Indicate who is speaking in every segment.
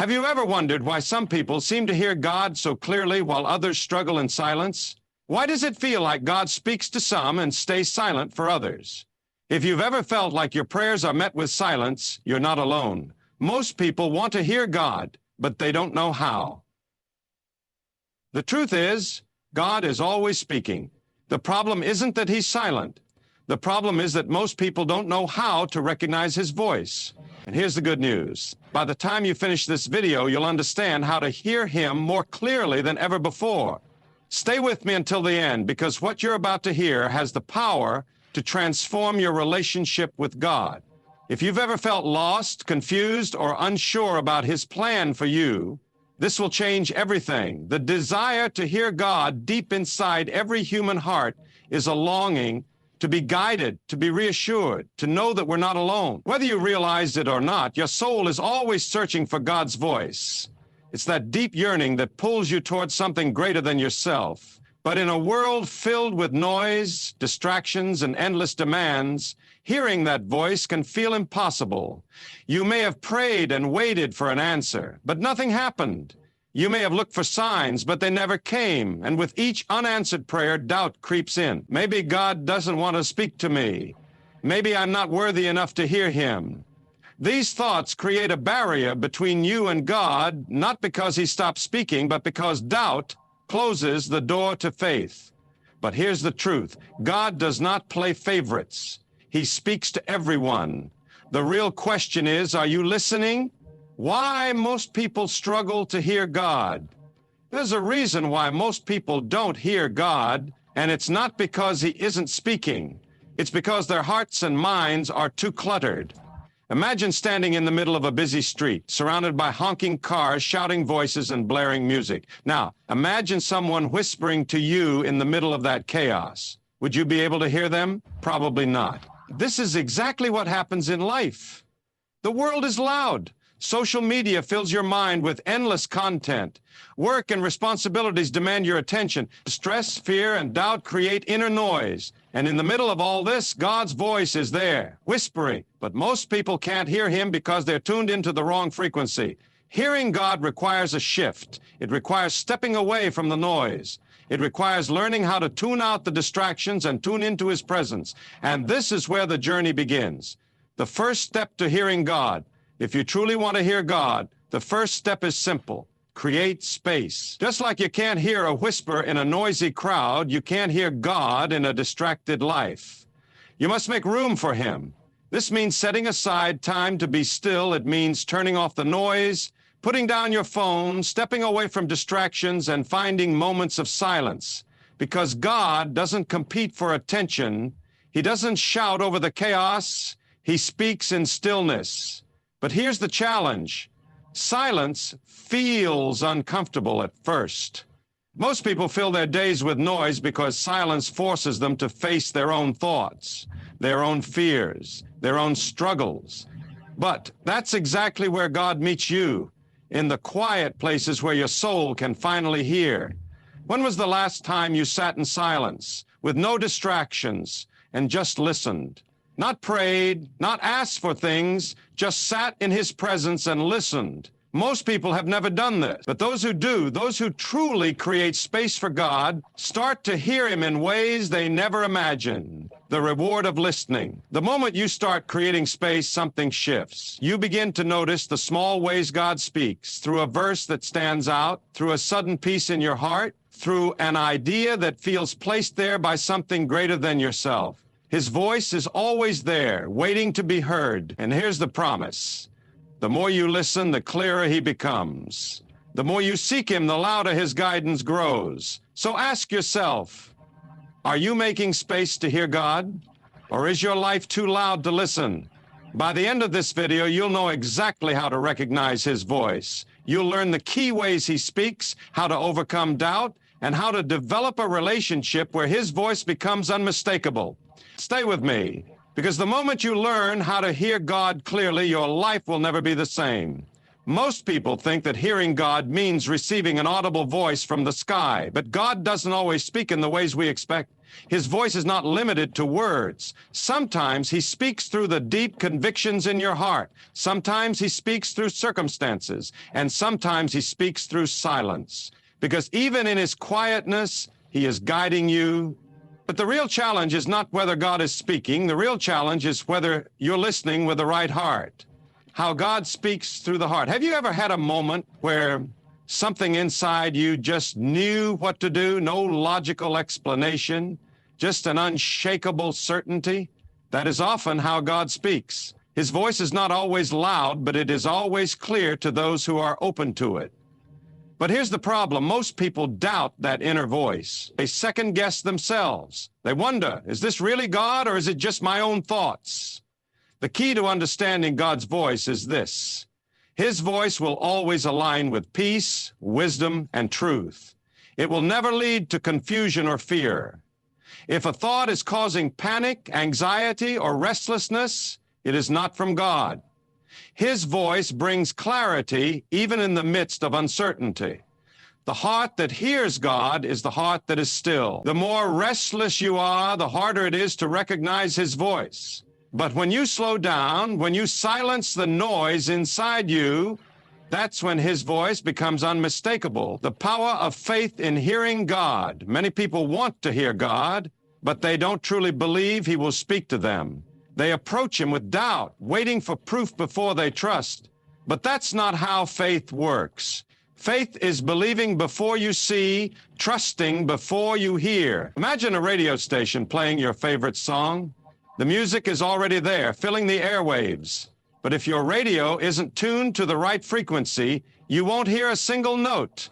Speaker 1: Have you ever wondered why some people seem to hear God so clearly while others struggle in silence? Why does it feel like God speaks to some and stays silent for others? If you've ever felt like your prayers are met with silence, you're not alone. Most people want to hear God, but they don't know how. The truth is, God is always speaking. The problem isn't that he's silent. The problem is that most people don't know how to recognize his voice. And here's the good news. By the time you finish this video, you'll understand how to hear him more clearly than ever before. Stay with me until the end, because what you're about to hear has the power to transform your relationship with God. If you've ever felt lost, confused, or unsure about his plan for you, this will change everything. The desire to hear God deep inside every human heart is a longing to be guided, to be reassured, to know that we're not alone. Whether you realize it or not, your soul is always searching for God's voice. It's that deep yearning that pulls you towards something greater than yourself. But in a world filled with noise, distractions, and endless demands, hearing that voice can feel impossible. You may have prayed and waited for an answer, but nothing happened. You may have looked for signs, but they never came, and with each unanswered prayer, doubt creeps in. Maybe God doesn't want to speak to me. Maybe I'm not worthy enough to hear him. These thoughts create a barrier between you and God, not because he stopped speaking, but because doubt closes the door to faith. But here's the truth. God does not play favorites. He speaks to everyone. The real question is, are you listening? Why most people struggle to hear God? There's a reason why most people don't hear God, and it's not because he isn't speaking. It's because their hearts and minds are too cluttered. Imagine standing in the middle of a busy street, surrounded by honking cars, shouting voices, and blaring music. Now, imagine someone whispering to you in the middle of that chaos. Would you be able to hear them? Probably not. This is exactly what happens in life. The world is loud. Social media fills your mind with endless content. Work and responsibilities demand your attention. Stress, fear, and doubt create inner noise. And in the middle of all this, God's voice is there, whispering. But most people can't hear him because they're tuned into the wrong frequency. Hearing God requires a shift. It requires stepping away from the noise. It requires learning how to tune out the distractions and tune into his presence. And this is where the journey begins. The first step to hearing God. If you truly want to hear God, the first step is simple. Create space. Just like you can't hear a whisper in a noisy crowd, you can't hear God in a distracted life. You must make room for him. This means setting aside time to be still. It means turning off the noise, putting down your phone, stepping away from distractions, and finding moments of silence. Because God doesn't compete for attention. He doesn't shout over the chaos. He speaks in stillness. But here's the challenge. Silence feels uncomfortable at first. Most people fill their days with noise because silence forces them to face their own thoughts, their own fears, their own struggles. But that's exactly where God meets you, in the quiet places where your soul can finally hear. When was the last time you sat in silence, with no distractions, and just listened? Not prayed, not asked for things, just sat in his presence and listened. Most people have never done this, but those who do, those who truly create space for God, start to hear him in ways they never imagined. The reward of listening. The moment you start creating space, something shifts. You begin to notice the small ways God speaks, through a verse that stands out, through a sudden peace in your heart, through an idea that feels placed there by something greater than yourself. His voice is always there, waiting to be heard. And here's the promise. The more you listen, the clearer he becomes. The more you seek him, the louder his guidance grows. So ask yourself, are you making space to hear God? Or is your life too loud to listen? By the end of this video, you'll know exactly how to recognize his voice. You'll learn the key ways he speaks, how to overcome doubt, and how to develop a relationship where his voice becomes unmistakable. Stay with me, because the moment you learn how to hear God clearly, your life will never be the same. Most people think that hearing God means receiving an audible voice from the sky, but God doesn't always speak in the ways we expect. His voice is not limited to words. Sometimes he speaks through the deep convictions in your heart. Sometimes he speaks through circumstances, and sometimes he speaks through silence. Because even in his quietness, he is guiding you. But the real challenge is not whether God is speaking. The real challenge is whether you're listening with the right heart. How God speaks through the heart. Have you ever had a moment where something inside you just knew what to do? No logical explanation, just an unshakable certainty? That is often how God speaks. His voice is not always loud, but it is always clear to those who are open to it. But here's the problem. Most people doubt that inner voice. They second guess themselves. They wonder, is this really God or is it just my own thoughts? The key to understanding God's voice is this. His voice will always align with peace, wisdom, and truth. It will never lead to confusion or fear. If a thought is causing panic, anxiety, or restlessness, it is not from God. His voice brings clarity even in the midst of uncertainty. The heart that hears God is the heart that is still. The more restless you are, the harder it is to recognize his voice. But when you slow down, when you silence the noise inside you, that's when his voice becomes unmistakable. The power of faith in hearing God. Many people want to hear God, but they don't truly believe he will speak to them. They approach him with doubt, waiting for proof before they trust. But that's not how faith works. Faith is believing before you see, trusting before you hear. Imagine a radio station playing your favorite song. The music is already there, filling the airwaves. But if your radio isn't tuned to the right frequency, you won't hear a single note.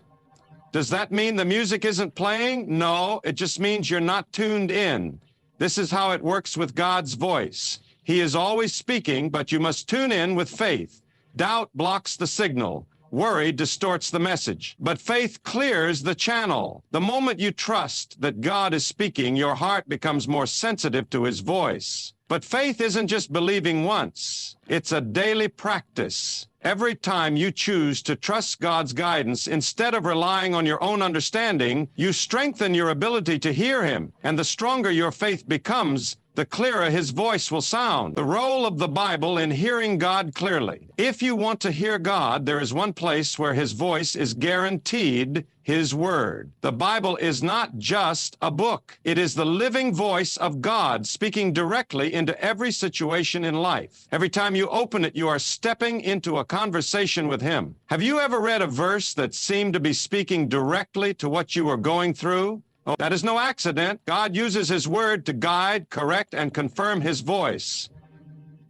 Speaker 1: Does that mean the music isn't playing? No, it just means you're not tuned in. This is how it works with God's voice. He is always speaking, but you must tune in with faith. Doubt blocks the signal. Worry distorts the message. But faith clears the channel. The moment you trust that God is speaking, your heart becomes more sensitive to his voice. But faith isn't just believing once. It's a daily practice. Every time you choose to trust God's guidance instead of relying on your own understanding, you strengthen your ability to hear him. And the stronger your faith becomes, the clearer his voice will sound. The role of the Bible in hearing God clearly. If you want to hear God, there is one place where his voice is guaranteed, his word. The Bible is not just a book. It is the living voice of God speaking directly into every situation in life. Every time you open it, you are stepping into a conversation with him. Have you ever read a verse that seemed to be speaking directly to what you were going through? Oh, that is no accident. God uses his word to guide, correct, and confirm his voice.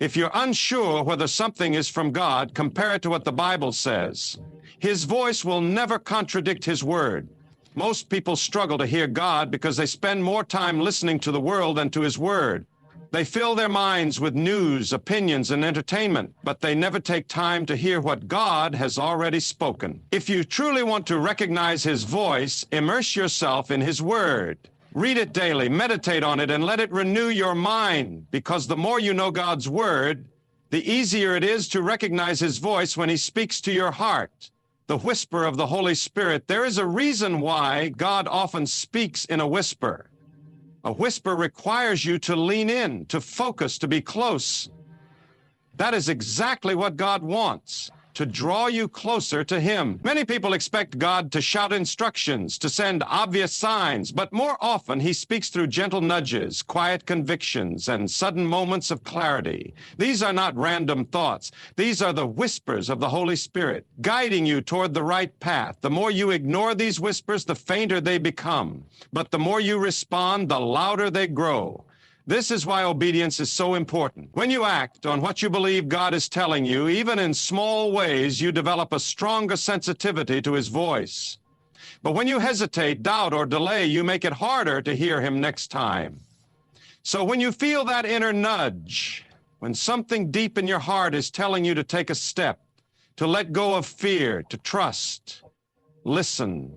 Speaker 1: If you're unsure whether something is from God, compare it to what the Bible says. His voice will never contradict his word. Most people struggle to hear God because they spend more time listening to the world than to his word. They fill their minds with news, opinions, and entertainment, but they never take time to hear what God has already spoken. If you truly want to recognize his voice, immerse yourself in his word. Read it daily, meditate on it, and let it renew your mind, because the more you know God's word, the easier it is to recognize his voice when he speaks to your heart. The whisper of the Holy Spirit. There is a reason why God often speaks in a whisper. A whisper requires you to lean in, to focus, to be close. That is exactly what God wants, to draw you closer to him. Many people expect God to shout instructions, to send obvious signs, but more often he speaks through gentle nudges, quiet convictions, and sudden moments of clarity. These are not random thoughts. These are the whispers of the Holy Spirit, guiding you toward the right path. The more you ignore these whispers, the fainter they become. But the more you respond, the louder they grow. This is why obedience is so important. When you act on what you believe God is telling you, even in small ways, you develop a stronger sensitivity to his voice. But when you hesitate, doubt, or delay, you make it harder to hear him next time. So when you feel that inner nudge, when something deep in your heart is telling you to take a step, to let go of fear, to trust, listen.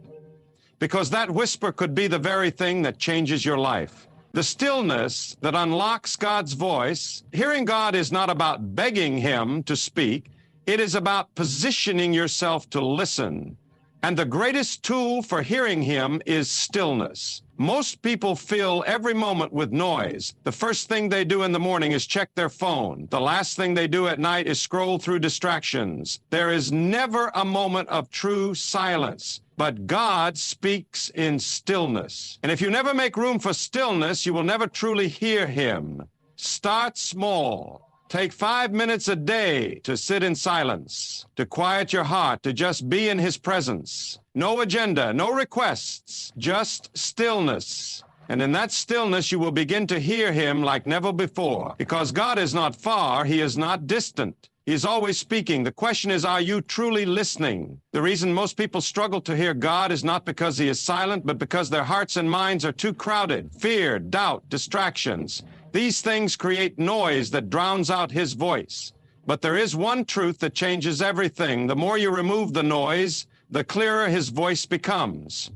Speaker 1: Because that whisper could be the very thing that changes your life. The stillness that unlocks God's voice. Hearing God is not about begging him to speak. It is about positioning yourself to listen. And the greatest tool for hearing him is stillness. Most people fill every moment with noise. The first thing they do in the morning is check their phone. The last thing they do at night is scroll through distractions. There is never a moment of true silence. But God speaks in stillness. And if you never make room for stillness, you will never truly hear him. Start small. Take 5 minutes a day to sit in silence, to quiet your heart, to just be in his presence. No agenda, no requests, just stillness. And in that stillness, you will begin to hear him like never before. Because God is not far, he is not distant. He is always speaking. The question is, are you truly listening? The reason most people struggle to hear God is not because he is silent, but because their hearts and minds are too crowded. Fear, doubt, distractions. These things create noise that drowns out his voice. But there is one truth that changes everything. The more you remove the noise, the clearer his voice becomes.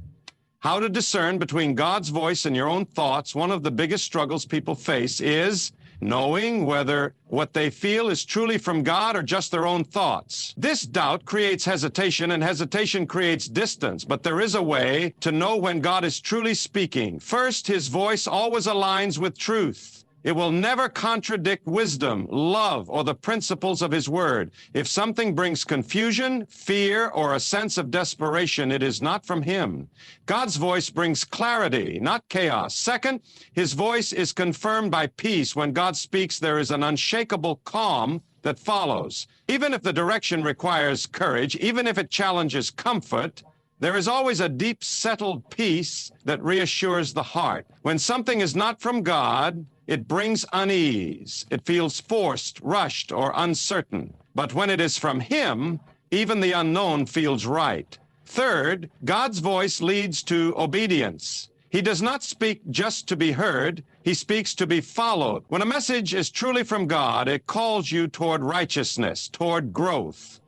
Speaker 1: How to discern between God's voice and your own thoughts, one of the biggest struggles people face is knowing whether what they feel is truly from God or just their own thoughts. This doubt creates hesitation, and hesitation creates distance. But there is a way to know when God is truly speaking. First, his voice always aligns with truth. It will never contradict wisdom, love, or the principles of his word. If something brings confusion, fear, or a sense of desperation, it is not from him. God's voice brings clarity, not chaos. Second, his voice is confirmed by peace. When God speaks, there is an unshakable calm that follows. Even if the direction requires courage, even if it challenges comfort, there is always a deep, settled peace that reassures the heart. When something is not from God, it brings unease. It feels forced, rushed, or uncertain. But when it is from him, even the unknown feels right. Third, God's voice leads to obedience. He does not speak just to be heard. He speaks to be followed. When a message is truly from God, it calls you toward righteousness, toward growth,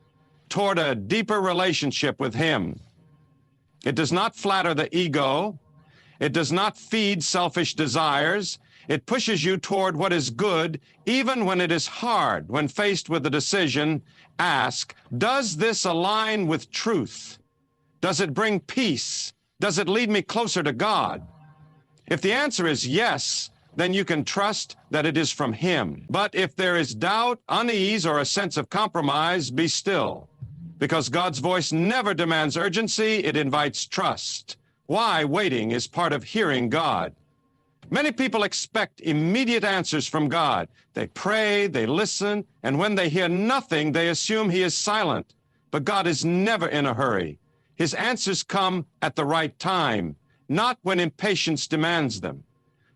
Speaker 1: toward a deeper relationship with him. It does not flatter the ego. It does not feed selfish desires. It pushes you toward what is good, even when it is hard. When faced with a decision, ask, does this align with truth? Does it bring peace? Does it lead me closer to God? If the answer is yes, then you can trust that it is from him. But if there is doubt, unease, or a sense of compromise, be still. Because God's voice never demands urgency, it invites trust. Why waiting is part of hearing God. Many people expect immediate answers from God. They pray, they listen, and when they hear nothing, they assume he is silent. But God is never in a hurry. His answers come at the right time, not when impatience demands them.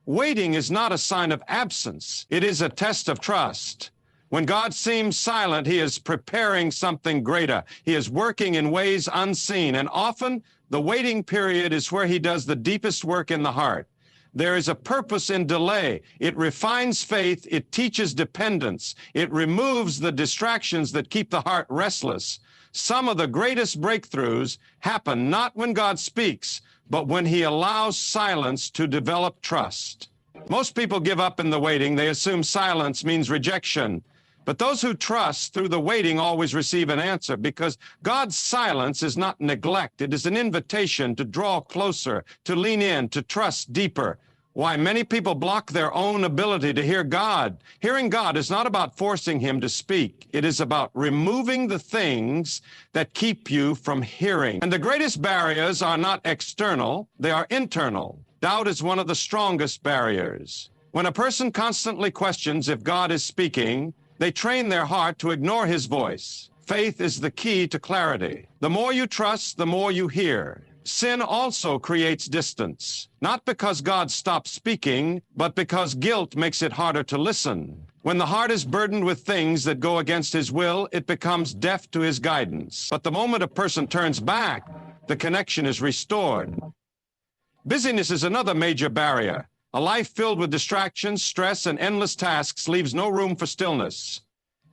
Speaker 1: Waiting is not a sign of absence. It is a test of trust. When God seems silent, he is preparing something greater. He is working in ways unseen, and often the waiting period is where he does the deepest work in the heart. There is a purpose in delay. It refines faith. It teaches dependence. It removes the distractions that keep the heart restless. Some of the greatest breakthroughs happen not when God speaks, but when he allows silence to develop trust. Most people give up in the waiting. They assume silence means rejection. But those who trust through the waiting always receive an answer, because God's silence is not neglect. It is an invitation to draw closer, to lean in, to trust deeper. Why many people block their own ability to hear God. Hearing God is not about forcing him to speak. It is about removing the things that keep you from hearing. And the greatest barriers are not external, they are internal. Doubt is one of the strongest barriers. When a person constantly questions if God is speaking, they train their heart to ignore his voice. Faith is the key to clarity. The more you trust, the more you hear. Sin also creates distance, not because God stops speaking, but because guilt makes it harder to listen. When the heart is burdened with things that go against his will, it becomes deaf to his guidance. But the moment a person turns back, the connection is restored. Busyness is another major barrier. A life filled with distractions, stress, and endless tasks leaves no room for stillness.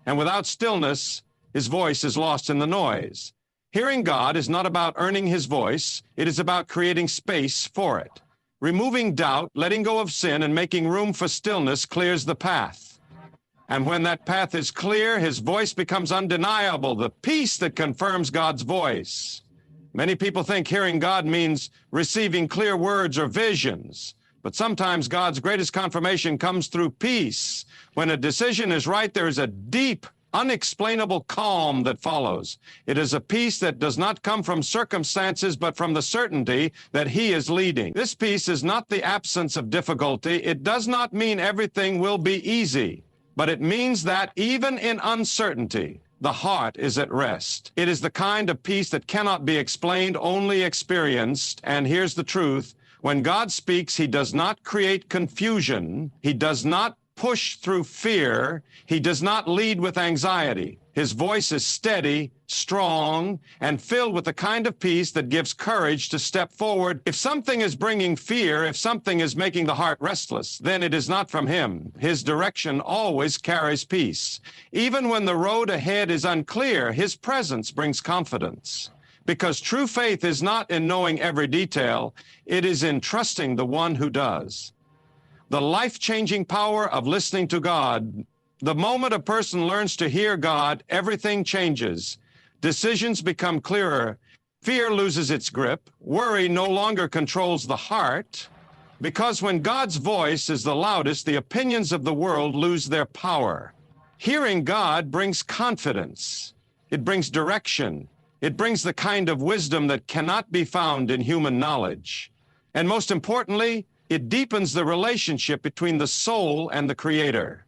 Speaker 1: And without stillness, his voice is lost in the noise. Hearing God is not about earning his voice. It is about creating space for it. Removing doubt, letting go of sin, and making room for stillness clears the path. And when that path is clear, his voice becomes undeniable, the peace that confirms God's voice. Many people think hearing God means receiving clear words or visions, but sometimes God's greatest confirmation comes through peace. When a decision is right, there is a deep, unexplainable calm that follows. It is a peace that does not come from circumstances, but from the certainty that He is leading. This peace is not the absence of difficulty. It does not mean everything will be easy, but it means that even in uncertainty, the heart is at rest. It is the kind of peace that cannot be explained, only experienced. And here's the truth. When God speaks, He does not create confusion. He does not push through fear. He does not lead with anxiety. His voice is steady, strong, and filled with the kind of peace that gives courage to step forward. If something is bringing fear, if something is making the heart restless, then it is not from Him. His direction always carries peace. Even when the road ahead is unclear, His presence brings confidence. Because true faith is not in knowing every detail, it is in trusting the one who does. The life-changing power of listening to God. The moment a person learns to hear God, everything changes. Decisions become clearer. Fear loses its grip. Worry no longer controls the heart. Because when God's voice is the loudest, the opinions of the world lose their power. Hearing God brings confidence. It brings direction. It brings the kind of wisdom that cannot be found in human knowledge. And most importantly, it deepens the relationship between the soul and the Creator.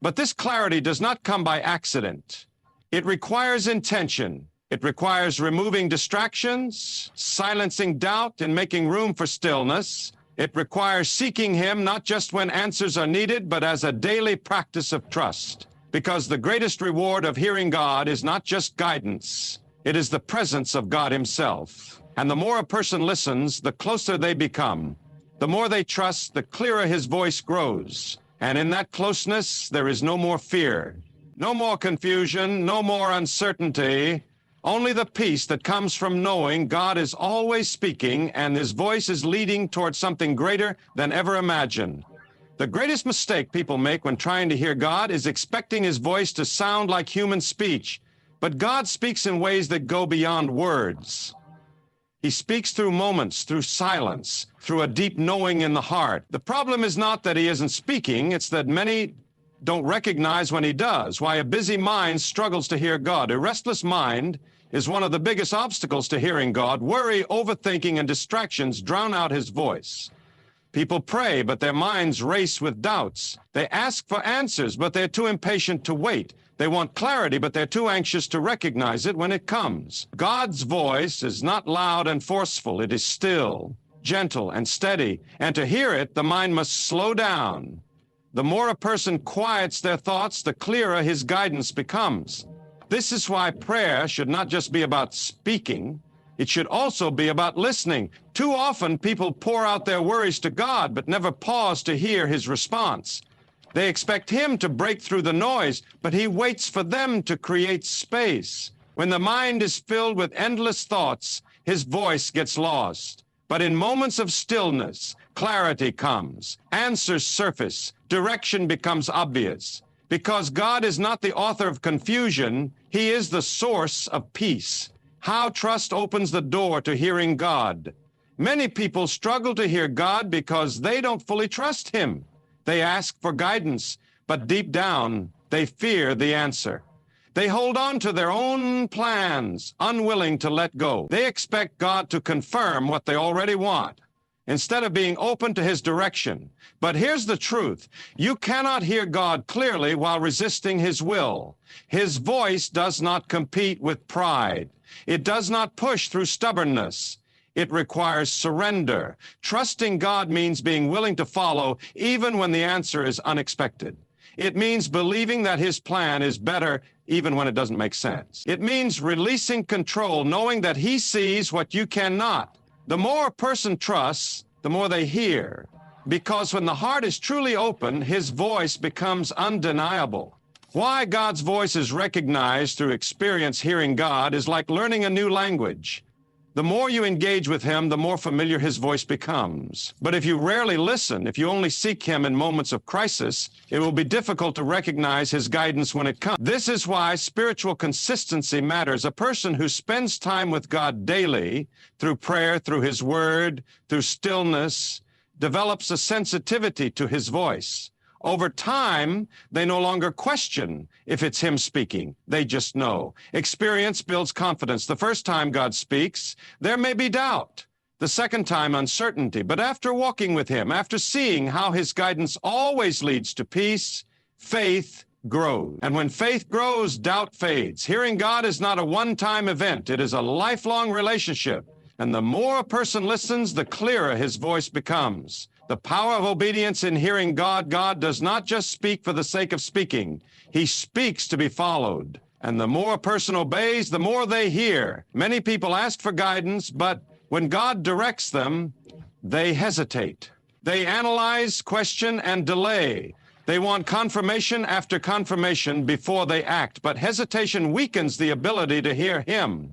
Speaker 1: But this clarity does not come by accident. It requires intention. It requires removing distractions, silencing doubt, and making room for stillness. It requires seeking Him not just when answers are needed, but as a daily practice of trust. Because the greatest reward of hearing God is not just guidance. It is the presence of God Himself. And the more a person listens, the closer they become. The more they trust, the clearer His voice grows. And in that closeness, there is no more fear, no more confusion, no more uncertainty, only the peace that comes from knowing God is always speaking and His voice is leading towards something greater than ever imagined. The greatest mistake people make when trying to hear God is expecting His voice to sound like human speech. But God speaks in ways that go beyond words. He speaks through moments, through silence, through a deep knowing in the heart. The problem is not that He isn't speaking, it's that many don't recognize when He does. Why a busy mind struggles to hear God. A restless mind is one of the biggest obstacles to hearing God. Worry, overthinking, and distractions drown out His voice. People pray, but their minds race with doubts. They ask for answers, but they're too impatient to wait. They want clarity, but they're too anxious to recognize it when it comes. God's voice is not loud and forceful. It is still, gentle, and steady. And to hear it, the mind must slow down. The more a person quiets their thoughts, the clearer his guidance becomes. This is why prayer should not just be about speaking. It should also be about listening. Too often, people pour out their worries to God, but never pause to hear His response. They expect Him to break through the noise, but He waits for them to create space. When the mind is filled with endless thoughts, His voice gets lost. But in moments of stillness, clarity comes, answers surface, direction becomes obvious. Because God is not the author of confusion, He is the source of peace. How trust opens the door to hearing God. Many people struggle to hear God because they don't fully trust Him. They ask for guidance, but deep down, they fear the answer. They hold on to their own plans, unwilling to let go. They expect God to confirm what they already want, instead of being open to His direction. But here's the truth. You cannot hear God clearly while resisting His will. His voice does not compete with pride. It does not push through stubbornness. It requires surrender. Trusting God means being willing to follow even when the answer is unexpected. It means believing that His plan is better even when it doesn't make sense. It means releasing control, knowing that He sees what you cannot. The more a person trusts, the more they hear. Because when the heart is truly open, His voice becomes undeniable. Why God's voice is recognized through experience hearing God is like learning a new language. The more you engage with him, the more familiar his voice becomes. But if you rarely listen, if you only seek him in moments of crisis, it will be difficult to recognize his guidance when it comes. This is why spiritual consistency matters. A person who spends time with God daily, through prayer, through his word, through stillness, develops a sensitivity to his voice. Over time, they no longer question if it's him speaking. They just know. Experience builds confidence. The first time God speaks, there may be doubt. The second time, uncertainty. But after walking with him, after seeing how his guidance always leads to peace, faith grows. And when faith grows, doubt fades. Hearing God is not a one-time event. It is a lifelong relationship. And the more a person listens, the clearer his voice becomes. The power of obedience in hearing God. God does not just speak for the sake of speaking. He speaks to be followed. And the more a person obeys, the more they hear. Many people ask for guidance, but when God directs them, they hesitate. They analyze, question, and delay. They want confirmation after confirmation before they act, but hesitation weakens the ability to hear him.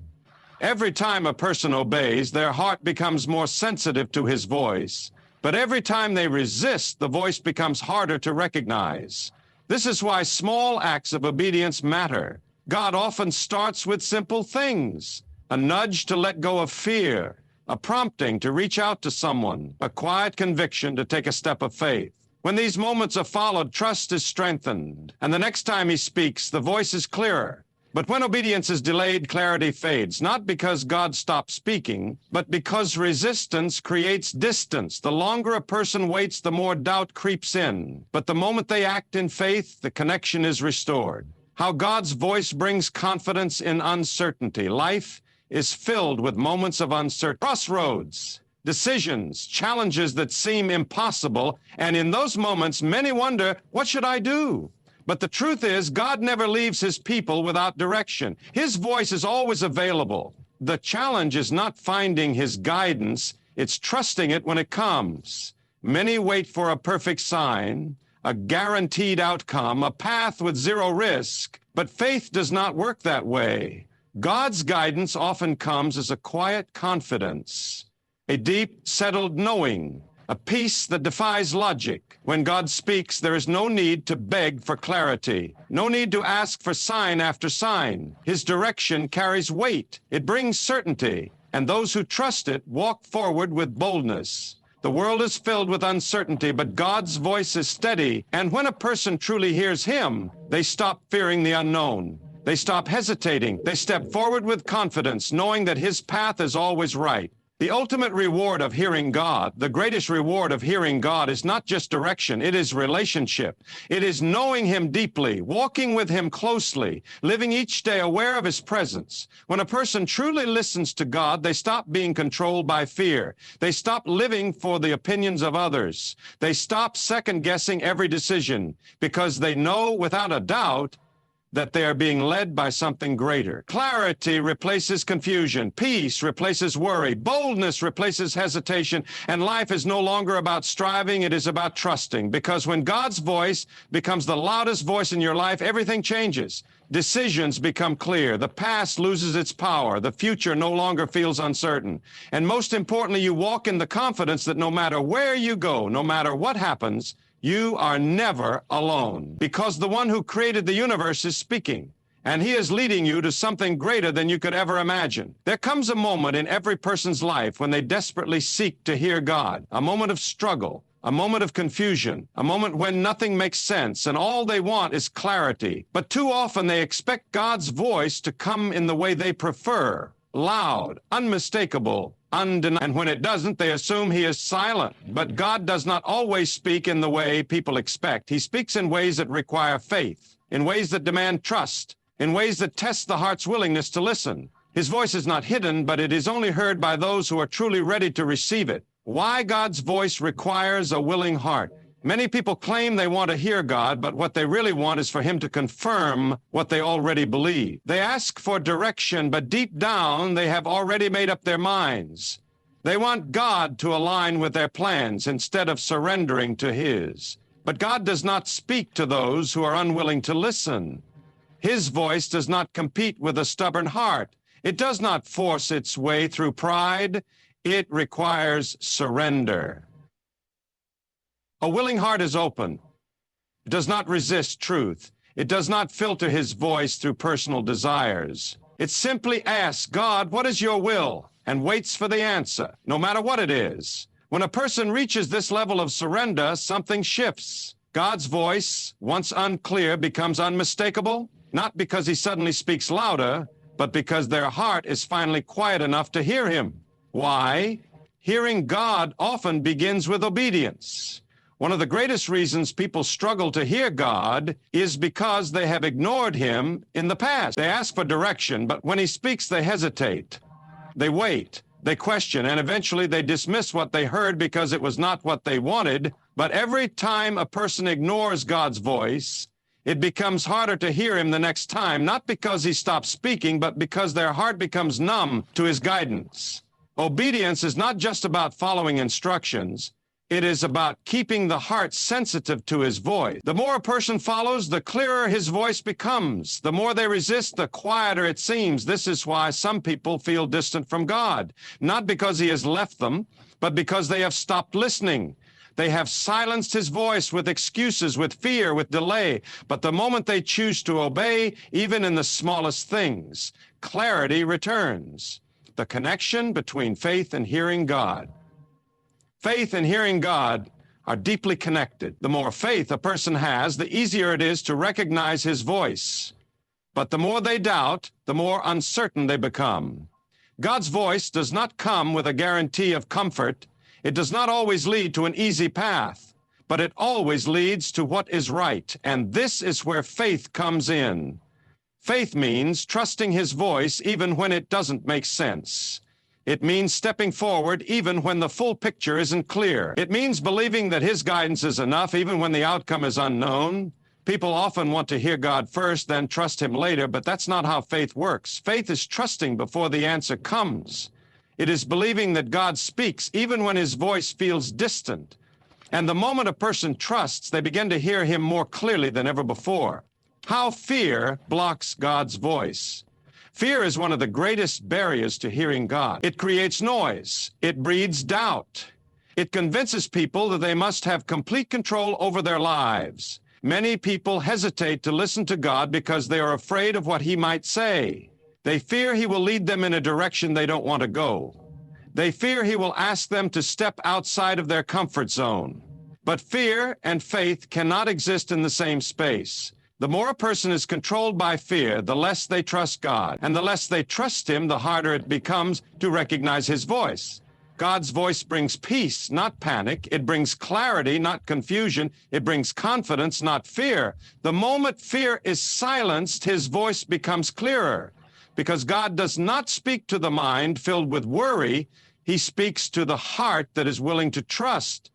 Speaker 1: Every time a person obeys, their heart becomes more sensitive to his voice. But every time they resist, the voice becomes harder to recognize. This is why small acts of obedience matter. God often starts with simple things: a nudge to let go of fear, a prompting to reach out to someone, a quiet conviction to take a step of faith. When these moments are followed, trust is strengthened, and the next time he speaks, the voice is clearer. But when obedience is delayed, clarity fades, not because God stopped speaking, but because resistance creates distance. The longer a person waits, the more doubt creeps in. But the moment they act in faith, the connection is restored. How God's voice brings confidence in uncertainty. Life is filled with moments of uncertainty. Crossroads, decisions, challenges that seem impossible, and in those moments, many wonder, what should I do? But the truth is, God never leaves his people without direction. His voice is always available. The challenge is not finding his guidance, it's trusting it when it comes. Many wait for a perfect sign, a guaranteed outcome, a path with zero risk, but faith does not work that way. God's guidance often comes as a quiet confidence, a deep, settled knowing, a peace that defies logic. When God speaks, there is no need to beg for clarity, no need to ask for sign after sign. His direction carries weight. It brings certainty, and those who trust it walk forward with boldness. The world is filled with uncertainty, but God's voice is steady, and when a person truly hears him, they stop fearing the unknown. They stop hesitating. They step forward with confidence, knowing that his path is always right. The ultimate reward of hearing God, the greatest reward of hearing God, is not just direction, it is relationship. It is knowing him deeply, walking with him closely, living each day aware of his presence. When a person truly listens to God, they stop being controlled by fear. They stop living for the opinions of others. They stop second-guessing every decision because they know without a doubt that they are being led by something greater. Clarity replaces confusion. Peace replaces worry. Boldness replaces hesitation. And life is no longer about striving, it is about trusting. Because when God's voice becomes the loudest voice in your life, everything changes. Decisions become clear. The past loses its power. The future no longer feels uncertain. And most importantly, you walk in the confidence that no matter where you go, no matter what happens, you are never alone, because the one who created the universe is speaking, and he is leading you to something greater than you could ever imagine. There comes a moment in every person's life when they desperately seek to hear God, a moment of struggle, a moment of confusion, a moment when nothing makes sense and all they want is clarity. But too often they expect God's voice to come in the way they prefer, loud, unmistakable, undeniable. And when it doesn't, they assume he is silent. But God does not always speak in the way people expect. He speaks in ways that require faith, in ways that demand trust, in ways that test the heart's willingness to listen. His voice is not hidden, but it is only heard by those who are truly ready to receive it. Why God's voice requires a willing heart. Many people claim they want to hear God, but what they really want is for him to confirm what they already believe. They ask for direction, but deep down they have already made up their minds. They want God to align with their plans instead of surrendering to his. But God does not speak to those who are unwilling to listen. His voice does not compete with a stubborn heart. It does not force its way through pride. It requires surrender. A willing heart is open. It does not resist truth. It does not filter his voice through personal desires. It simply asks, God, what is your will? And waits for the answer, no matter what it is. When a person reaches this level of surrender, something shifts. God's voice, once unclear, becomes unmistakable, not because he suddenly speaks louder, but because their heart is finally quiet enough to hear him. Why? Hearing God often begins with obedience. One of the greatest reasons people struggle to hear God is because they have ignored him in the past. They ask for direction, but when he speaks, they hesitate. They wait. They question, and eventually they dismiss what they heard because it was not what they wanted. But every time a person ignores God's voice, it becomes harder to hear him the next time, not because he stops speaking, but because their heart becomes numb to his guidance. Obedience is not just about following instructions. It is about keeping the heart sensitive to his voice. The more a person follows, the clearer his voice becomes. The more they resist, the quieter it seems. This is why some people feel distant from God, not because he has left them, but because they have stopped listening. They have silenced his voice with excuses, with fear, with delay. But the moment they choose to obey, even in the smallest things, clarity returns. The connection between faith and hearing God. Faith and hearing God are deeply connected. The more faith a person has, the easier it is to recognize his voice. But the more they doubt, the more uncertain they become. God's voice does not come with a guarantee of comfort. It does not always lead to an easy path, but it always leads to what is right. And this is where faith comes in. Faith means trusting his voice even when it doesn't make sense. It means stepping forward even when the full picture isn't clear. It means believing that his guidance is enough even when the outcome is unknown. People often want to hear God first, then trust him later, but that's not how faith works. Faith is trusting before the answer comes. It is believing that God speaks even when his voice feels distant. And the moment a person trusts, they begin to hear him more clearly than ever before. How fear blocks God's voice. Fear is one of the greatest barriers to hearing God. It creates noise. It breeds doubt. It convinces people that they must have complete control over their lives. Many people hesitate to listen to God because they are afraid of what he might say. They fear he will lead them in a direction they don't want to go. They fear he will ask them to step outside of their comfort zone. But fear and faith cannot exist in the same space. The more a person is controlled by fear, the less they trust God. And the less they trust him, the harder it becomes to recognize his voice. God's voice brings peace, not panic. It brings clarity, not confusion. It brings confidence, not fear. The moment fear is silenced, his voice becomes clearer. Because God does not speak to the mind filled with worry. He speaks to the heart that is willing to trust.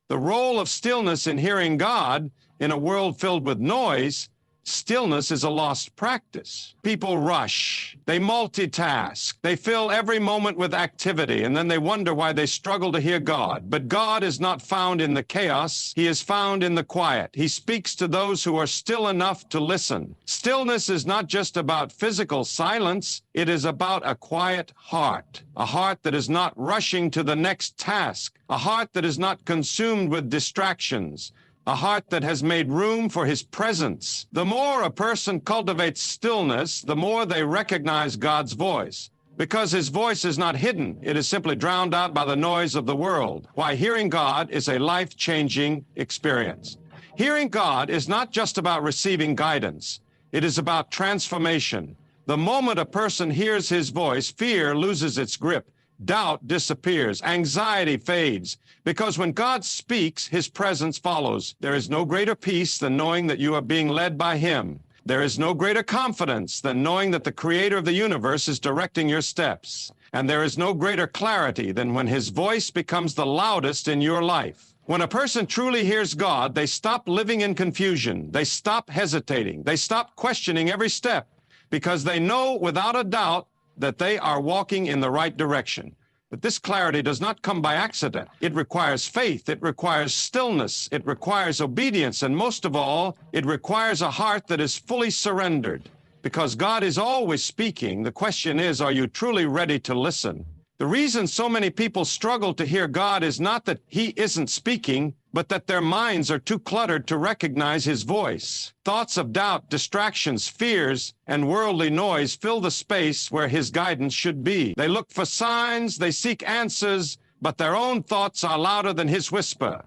Speaker 1: The role of stillness in hearing God in a world filled with noise, stillness is a lost practice. People rush, they multitask, they fill every moment with activity, and then they wonder why they struggle to hear God. But God is not found in the chaos, he is found in the quiet. He speaks to those who are still enough to listen. Stillness is not just about physical silence, it is about a quiet heart, a heart that is not rushing to the next task, a heart that is not consumed with distractions, a heart that has made room for his presence. The more a person cultivates stillness, the more they recognize God's voice. Because his voice is not hidden, it is simply drowned out by the noise of the world. Why hearing God is a life-changing experience. Hearing God is not just about receiving guidance. It is about transformation. The moment a person hears his voice, fear loses its grip. Doubt disappears. Anxiety fades. Because when God speaks, his presence follows. There is no greater peace than knowing that you are being led by him. There is no greater confidence than knowing that the creator of the universe is directing your steps. And there is no greater clarity than when his voice becomes the loudest in your life. When a person truly hears God, they stop living in confusion. They stop hesitating. They stop questioning every step because they know without a doubt that they are walking in the right direction. But this clarity does not come by accident. It requires faith. It requires stillness. It requires obedience. And most of all, it requires a heart that is fully surrendered. Because God is always speaking, the question is, are you truly ready to listen? The reason so many people struggle to hear God is not that He isn't speaking, but that their minds are too cluttered to recognize His voice. Thoughts of doubt, distractions, fears, and worldly noise fill the space where His guidance should be. They look for signs, they seek answers, but their own thoughts are louder than His whisper.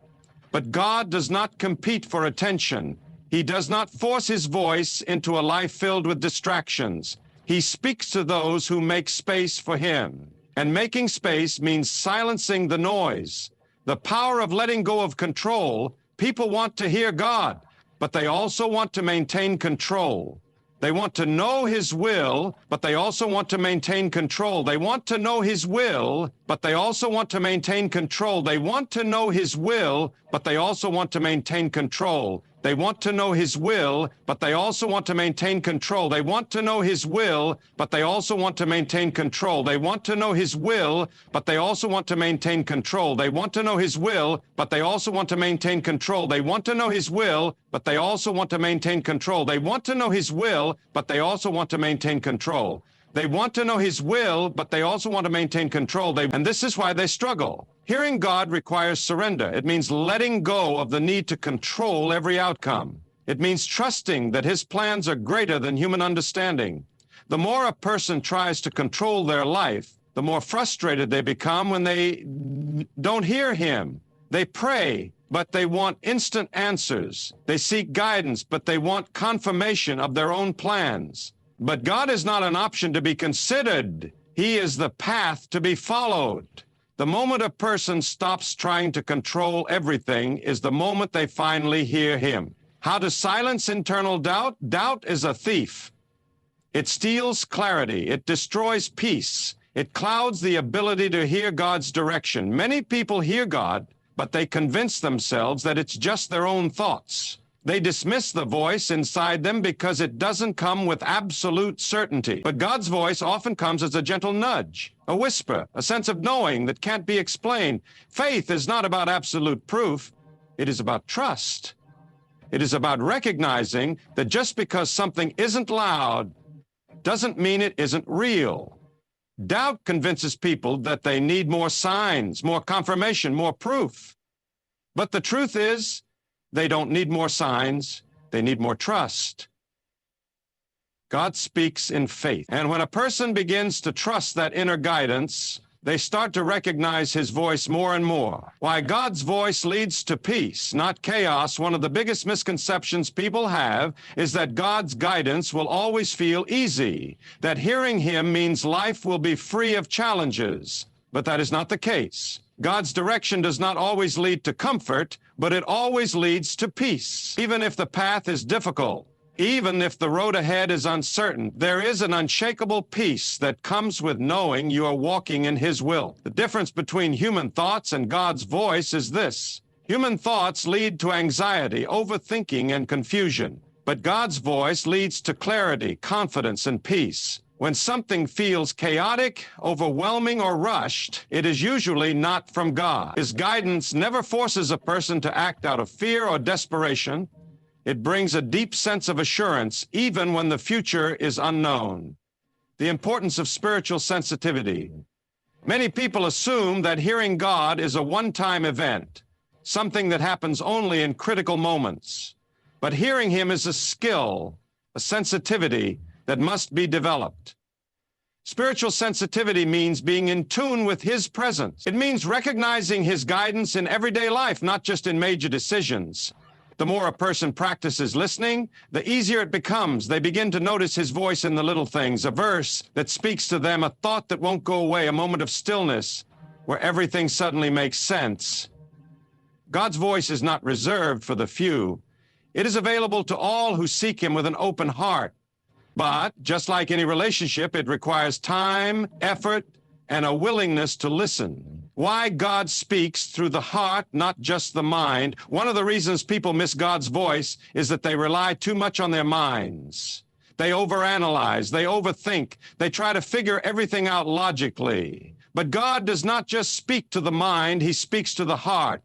Speaker 1: But God does not compete for attention. He does not force His voice into a life filled with distractions. He speaks to those who make space for Him. And making space means silencing the noise. The power of letting go of control. People want to hear God, but they also want to maintain control. They want to know His will, but they also want to maintain control. They want to know His will, but they also want to maintain control. They want to know His will, but they also want to maintain control. They want to know His will, but they also want to maintain control. They want to know His will, but they also want to maintain control. They want to know His will, but they also want to maintain control. They want to know His will, but they also want to maintain control. They want to know His will, but they also want to maintain control. They want to know His will, but they also want to maintain control. They want to know His will, but they also want to maintain control. And this is why they struggle. Hearing God requires surrender. It means letting go of the need to control every outcome. It means trusting that His plans are greater than human understanding. The more a person tries to control their life, the more frustrated they become when they don't hear Him. They pray, but they want instant answers. They seek guidance, but they want confirmation of their own plans. But God is not an option to be considered. He is the path to be followed. The moment a person stops trying to control everything is the moment they finally hear Him. How to silence internal doubt? Doubt is a thief. It steals clarity. It destroys peace. It clouds the ability to hear God's direction. Many people hear God, but they convince themselves that it's just their own thoughts. They dismiss the voice inside them because it doesn't come with absolute certainty. But God's voice often comes as a gentle nudge, a whisper, a sense of knowing that can't be explained. Faith is not about absolute proof. It is about trust. It is about recognizing that just because something isn't loud doesn't mean it isn't real. Doubt convinces people that they need more signs, more confirmation, more proof. But the truth is, they don't need more signs, they need more trust. God speaks in faith. And when a person begins to trust that inner guidance, they start to recognize His voice more and more. Why God's voice leads to peace, not chaos. One of the biggest misconceptions people have is that God's guidance will always feel easy, that hearing Him means life will be free of challenges. But that is not the case. God's direction does not always lead to comfort, but it always leads to peace. Even if the path is difficult, even if the road ahead is uncertain, there is an unshakable peace that comes with knowing you are walking in His will. The difference between human thoughts and God's voice is this. Human thoughts lead to anxiety, overthinking, and confusion. But God's voice leads to clarity, confidence, and peace. When something feels chaotic, overwhelming, or rushed, it is usually not from God. His guidance never forces a person to act out of fear or desperation. It brings a deep sense of assurance, even when the future is unknown. The importance of spiritual sensitivity. Many people assume that hearing God is a one-time event, something that happens only in critical moments. But hearing Him is a skill, a sensitivity that must be developed. Spiritual sensitivity means being in tune with His presence. It means recognizing His guidance in everyday life, not just in major decisions. The more a person practices listening, the easier it becomes. They begin to notice His voice in the little things, a verse that speaks to them, a thought that won't go away, a moment of stillness where everything suddenly makes sense. God's voice is not reserved for the few. It is available to all who seek Him with an open heart. But, just like any relationship, it requires time, effort, and a willingness to listen. Why God speaks through the heart, not just the mind. One of the reasons people miss God's voice is that they rely too much on their minds. They overanalyze, they overthink, they try to figure everything out logically. But God does not just speak to the mind, He speaks to the heart.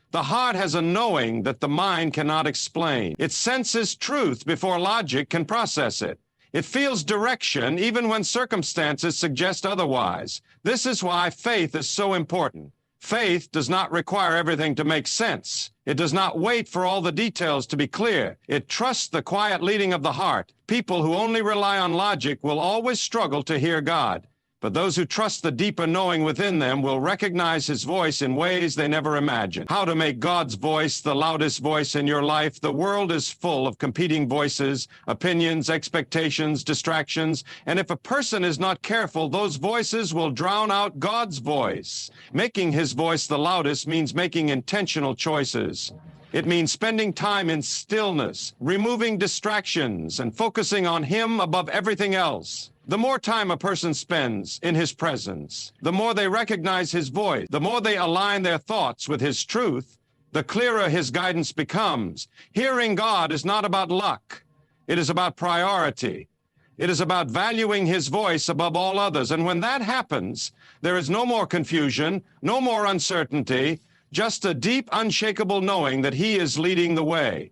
Speaker 1: The heart has a knowing that the mind cannot explain. It senses truth before logic can process it. It feels direction even when circumstances suggest otherwise. This is why faith is so important. Faith does not require everything to make sense. It does not wait for all the details to be clear. It trusts the quiet leading of the heart. People who only rely on logic will always struggle to hear God. But those who trust the deeper knowing within them will recognize His voice in ways they never imagined. How to make God's voice the loudest voice in your life? The world is full of competing voices, opinions, expectations, distractions, and if a person is not careful, those voices will drown out God's voice. Making His voice the loudest means making intentional choices. It means spending time in stillness, removing distractions, and focusing on Him above everything else. The more time a person spends in His presence, the more they recognize His voice, the more they align their thoughts with His truth, the clearer His guidance becomes. Hearing God is not about luck. It is about priority. It is about valuing His voice above all others. And when that happens, there is no more confusion, no more uncertainty, just a deep, unshakable knowing that He is leading the way.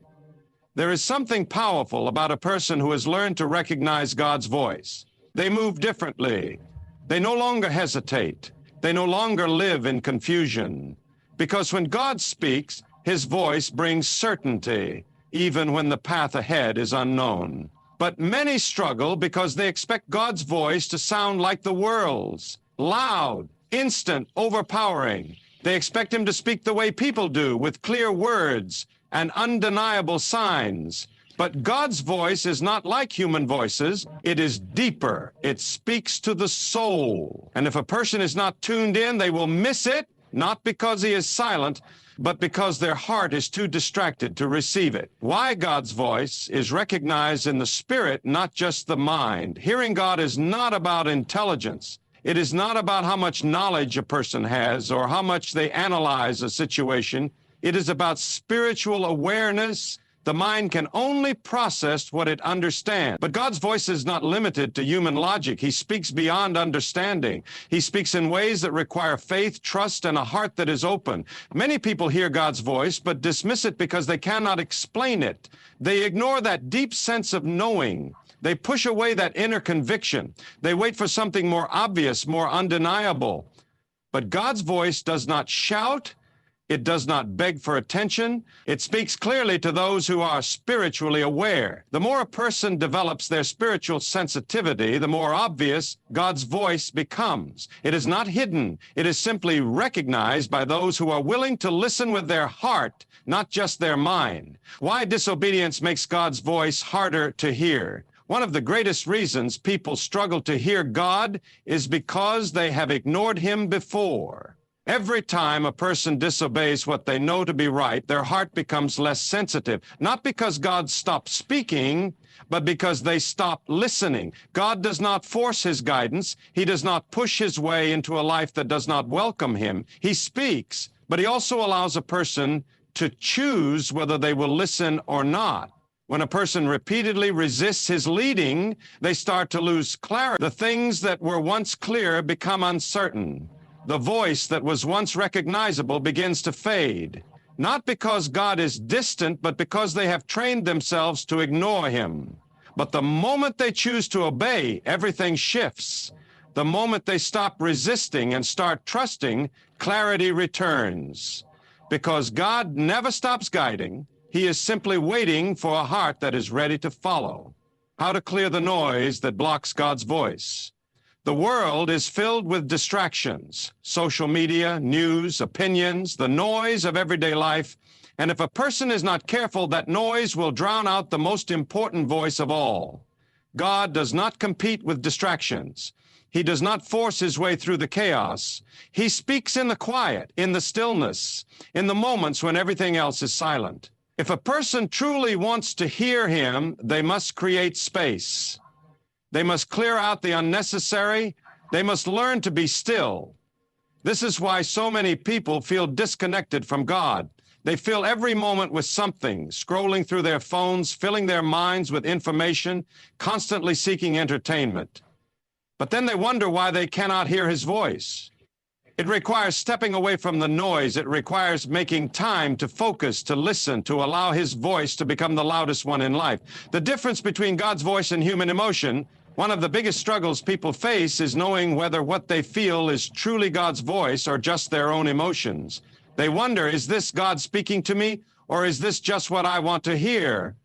Speaker 1: There is something powerful about a person who has learned to recognize God's voice. They move differently. They no longer hesitate. They no longer live in confusion. Because when God speaks, His voice brings certainty, even when the path ahead is unknown. But many struggle because they expect God's voice to sound like the world's, loud, instant, overpowering. They expect Him to speak the way people do, with clear words and undeniable signs. But God's voice is not like human voices. It is deeper. It speaks to the soul. And if a person is not tuned in, they will miss it, not because he is silent, but because their heart is too distracted to receive it. Why God's voice is recognized in the spirit, not just the mind. Hearing God is not about intelligence. It is not about how much knowledge a person has or how much they analyze a situation. It is about spiritual awareness. The mind can only process what it understands. But God's voice is not limited to human logic. He speaks beyond understanding. He speaks in ways that require faith, trust, and a heart that is open. Many people hear God's voice, but dismiss it because they cannot explain it. They ignore that deep sense of knowing. They push away that inner conviction. They wait for something more obvious, more undeniable. But God's voice does not shout. It does not beg for attention. It speaks clearly to those who are spiritually aware. The more a person develops their spiritual sensitivity, the more obvious God's voice becomes. It is not hidden. It is simply recognized by those who are willing to listen with their heart, not just their mind. Why disobedience makes God's voice harder to hear? One of the greatest reasons people struggle to hear God is because they have ignored Him before. Every time a person disobeys what they know to be right, their heart becomes less sensitive, not because God stopped speaking, but because they stopped listening. God does not force His guidance. He does not push His way into a life that does not welcome Him. He speaks, but He also allows a person to choose whether they will listen or not. When a person repeatedly resists His leading, they start to lose clarity. The things that were once clear become uncertain. The voice that was once recognizable begins to fade, not because God is distant, but because they have trained themselves to ignore Him. But the moment they choose to obey, everything shifts. The moment they stop resisting and start trusting, clarity returns. Because God never stops guiding, He is simply waiting for a heart that is ready to follow. How to clear the noise that blocks God's voice. The world is filled with distractions, social media, news, opinions, the noise of everyday life. And if a person is not careful, that noise will drown out the most important voice of all. God does not compete with distractions. He does not force His way through the chaos. He speaks in the quiet, in the stillness, in the moments when everything else is silent. If a person truly wants to hear Him, they must create space. They must clear out the unnecessary. They must learn to be still. This is why so many people feel disconnected from God. They fill every moment with something, scrolling through their phones, filling their minds with information, constantly seeking entertainment. But then they wonder why they cannot hear His voice. It requires stepping away from the noise. It requires making time to focus, to listen, to allow His voice to become the loudest one in life. The difference between God's voice and human emotion, one of the biggest struggles people face is knowing whether what they feel is truly God's voice or just their own emotions. They wonder, is this God speaking to me, or is this just what I want to hear?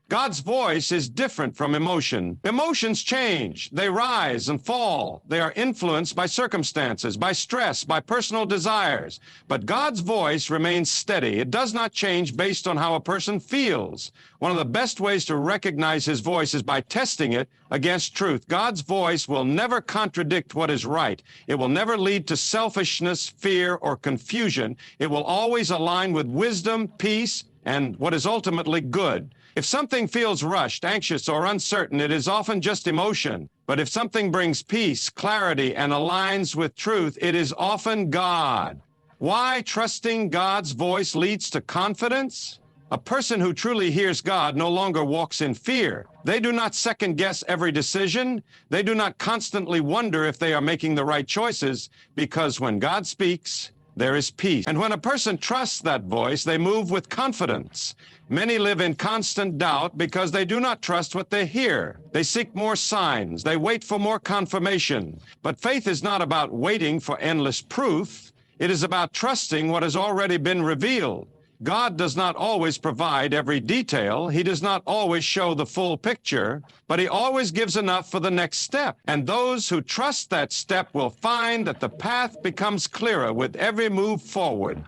Speaker 1: God's voice is different from emotion. Emotions change. They rise and fall. They are influenced by circumstances, by stress, by personal desires. But God's voice remains steady. It does not change based on how a person feels. One of the best ways to recognize His voice is by testing it against truth. God's voice will never contradict what is right. It will never lead to selfishness, fear, or confusion. It will always align with wisdom, peace, and what is ultimately good. If something feels rushed, anxious, or uncertain, it is often just emotion. But if something brings peace, clarity, and aligns with truth, it is often God. Why trusting God's voice leads to confidence? A person who truly hears God no longer walks in fear. They do not second-guess every decision. They do not constantly wonder if they are making the right choices, because when God speaks, there is peace. And when a person trusts that voice, they move with confidence. Many live in constant doubt because they do not trust what they hear. They seek more signs. They wait for more confirmation. But faith is not about waiting for endless proof. It is about trusting what has already been revealed. God does not always provide every detail. He does not always show the full picture, but He always gives enough for the next step. And those who trust that step will find that the path becomes clearer with every move forward.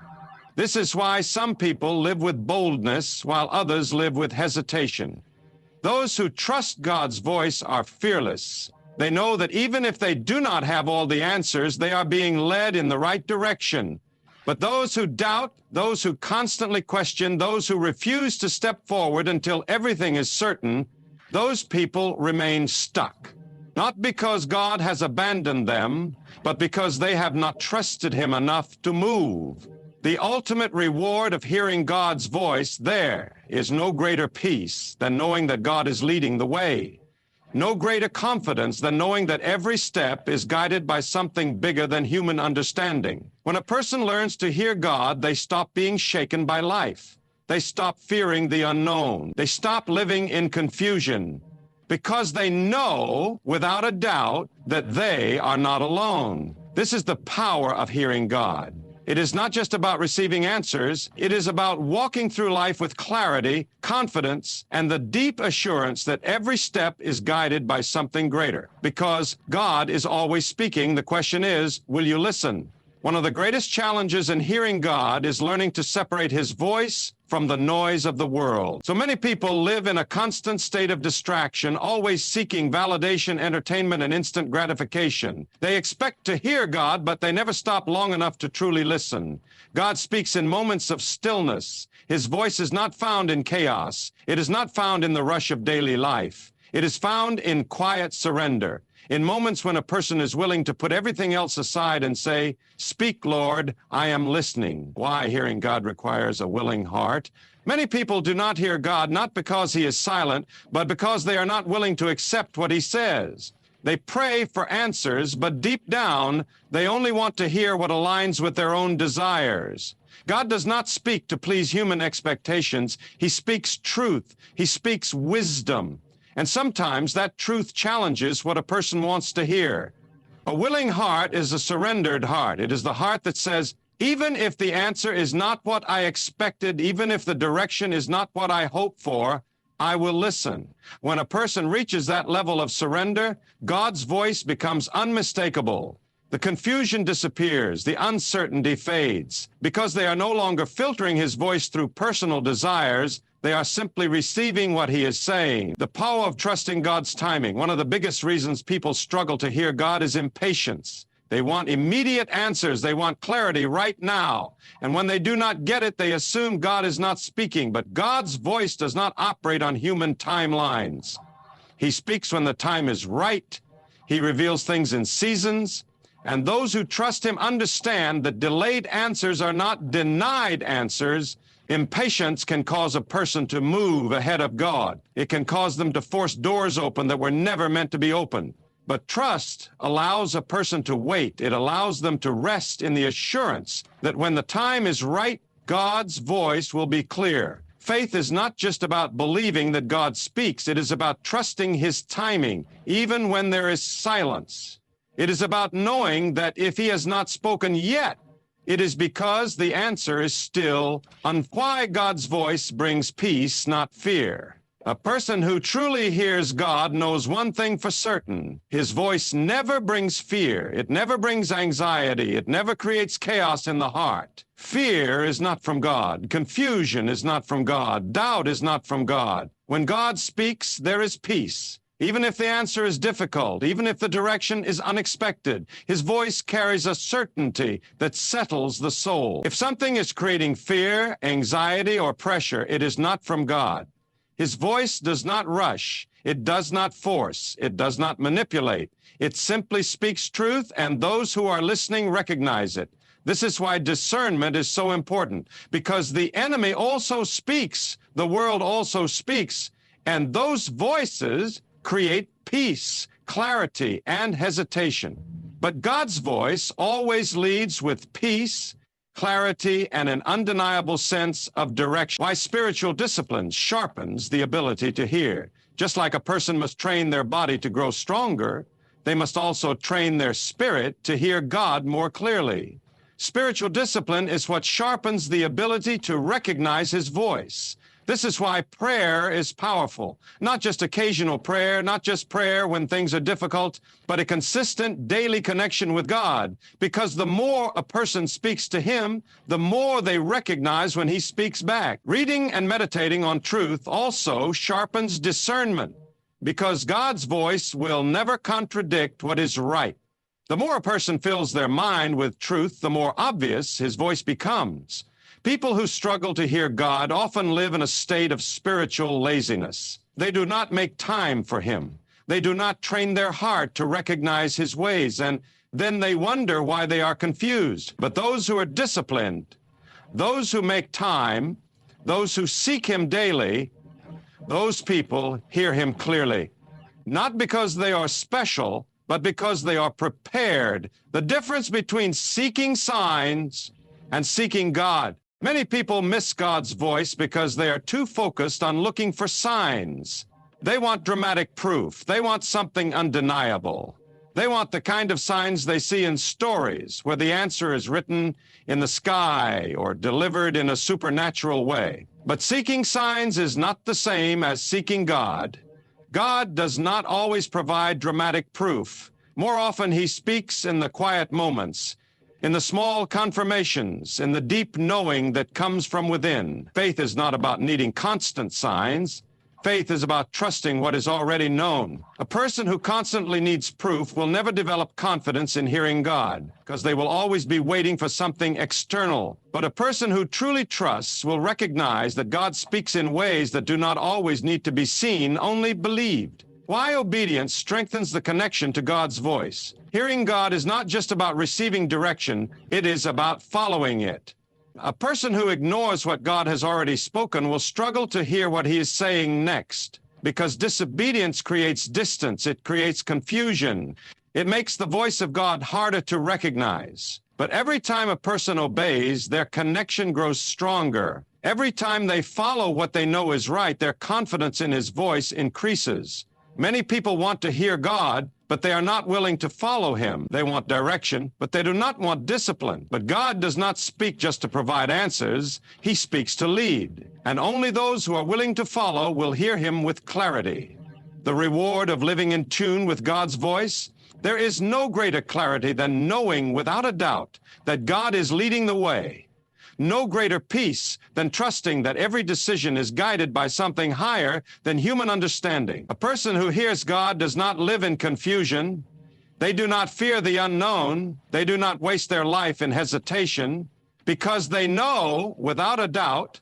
Speaker 1: This is why some people live with boldness while others live with hesitation. Those who trust God's voice are fearless. They know that even if they do not have all the answers, they are being led in the right direction. But those who doubt, those who constantly question, those who refuse to step forward until everything is certain, those people remain stuck. Not because God has abandoned them, but because they have not trusted Him enough to move. The ultimate reward of hearing God's voice, there is no greater peace than knowing that God is leading the way. No greater confidence than knowing that every step is guided by something bigger than human understanding. When a person learns to hear God, they stop being shaken by life. They stop fearing the unknown. They stop living in confusion because they know without a doubt that they are not alone. This is the power of hearing God. It is not just about receiving answers. It is about walking through life with clarity, confidence, and the deep assurance that every step is guided by something greater. Because God is always speaking, the question is, will you listen? One of the greatest challenges in hearing God is learning to separate His voice from the noise of the world. So many people live in a constant state of distraction, always seeking validation, entertainment, and instant gratification. They expect to hear God, but they never stop long enough to truly listen. God speaks in moments of stillness. His voice is not found in chaos. It is not found in the rush of daily life. It is found in quiet surrender. In moments when a person is willing to put everything else aside and say, "Speak, Lord, I am listening." Why hearing God requires a willing heart? Many people do not hear God not because He is silent, but because they are not willing to accept what He says. They pray for answers, but deep down, they only want to hear what aligns with their own desires. God does not speak to please human expectations. He speaks truth. He speaks wisdom. And sometimes that truth challenges what a person wants to hear. A willing heart is a surrendered heart. It is the heart that says, even if the answer is not what I expected, even if the direction is not what I hoped for, I will listen. When a person reaches that level of surrender, God's voice becomes unmistakable. The confusion disappears, the uncertainty fades. Because they are no longer filtering His voice through personal desires, they are simply receiving what He is saying. The power of trusting God's timing. One of the biggest reasons people struggle to hear God is impatience. They want immediate answers. They want clarity right now. And when they do not get it, they assume God is not speaking. But God's voice does not operate on human timelines. He speaks when the time is right. He reveals things in seasons. And those who trust Him understand that delayed answers are not denied answers. Impatience can cause a person to move ahead of God. It can cause them to force doors open that were never meant to be opened. But trust allows a person to wait. It allows them to rest in the assurance that when the time is right, God's voice will be clear. Faith is not just about believing that God speaks. It is about trusting his timing, even when there is silence. It is about knowing that if he has not spoken yet, it is because the answer is still on. Why God's voice brings peace, not fear. A person who truly hears God knows one thing for certain. His voice never brings fear. It never brings anxiety. It never creates chaos in the heart. Fear is not from God. Confusion is not from God. Doubt is not from God. When God speaks, there is peace. Even if the answer is difficult, even if the direction is unexpected, his voice carries a certainty that settles the soul. If something is creating fear, anxiety, or pressure, it is not from God. His voice does not rush. It does not force. It does not manipulate. It simply speaks truth, and those who are listening recognize it. This is why discernment is so important, because the enemy also speaks. The world also speaks, and those voices create peace, clarity, and hesitation. But God's voice always leads with peace, clarity, and an undeniable sense of direction. Why spiritual discipline sharpens the ability to hear. Just like a person must train their body to grow stronger, they must also train their spirit to hear God more clearly. Spiritual discipline is what sharpens the ability to recognize his voice. This is why prayer is powerful. Not just occasional prayer, not just prayer when things are difficult, but a consistent daily connection with God. Because the more a person speaks to him, the more they recognize when he speaks back. Reading and meditating on truth also sharpens discernment, because God's voice will never contradict what is right. The more a person fills their mind with truth, the more obvious his voice becomes. People who struggle to hear God often live in a state of spiritual laziness. They do not make time for him. They do not train their heart to recognize his ways, and then they wonder why they are confused. But those who are disciplined, those who make time, those who seek him daily, those people hear him clearly. Not because they are special, but because they are prepared. The difference between seeking signs and seeking God. Many people miss God's voice because they are too focused on looking for signs. They want dramatic proof. They want something undeniable. They want the kind of signs they see in stories, where the answer is written in the sky or delivered in a supernatural way. But seeking signs is not the same as seeking God. God does not always provide dramatic proof. More often, he speaks in the quiet moments, in the small confirmations, in the deep knowing that comes from within. Faith is not about needing constant signs. Faith is about trusting what is already known. A person who constantly needs proof will never develop confidence in hearing God, because they will always be waiting for something external. But a person who truly trusts will recognize that God speaks in ways that do not always need to be seen, only believed. Why obedience strengthens the connection to God's voice. Hearing God is not just about receiving direction, it is about following it. A person who ignores what God has already spoken will struggle to hear what he is saying next, because disobedience creates distance, it creates confusion. It makes the voice of God harder to recognize. But every time a person obeys, their connection grows stronger. Every time they follow what they know is right, their confidence in his voice increases. Many people want to hear God, but they are not willing to follow him. They want direction, but they do not want discipline. But God does not speak just to provide answers. He speaks to lead. And only those who are willing to follow will hear him with clarity. The reward of living in tune with God's voice? There is no greater clarity than knowing without a doubt that God is leading the way. No greater peace than trusting that every decision is guided by something higher than human understanding. A person who hears God does not live in confusion. They do not fear the unknown. They do not waste their life in hesitation, because they know, without a doubt,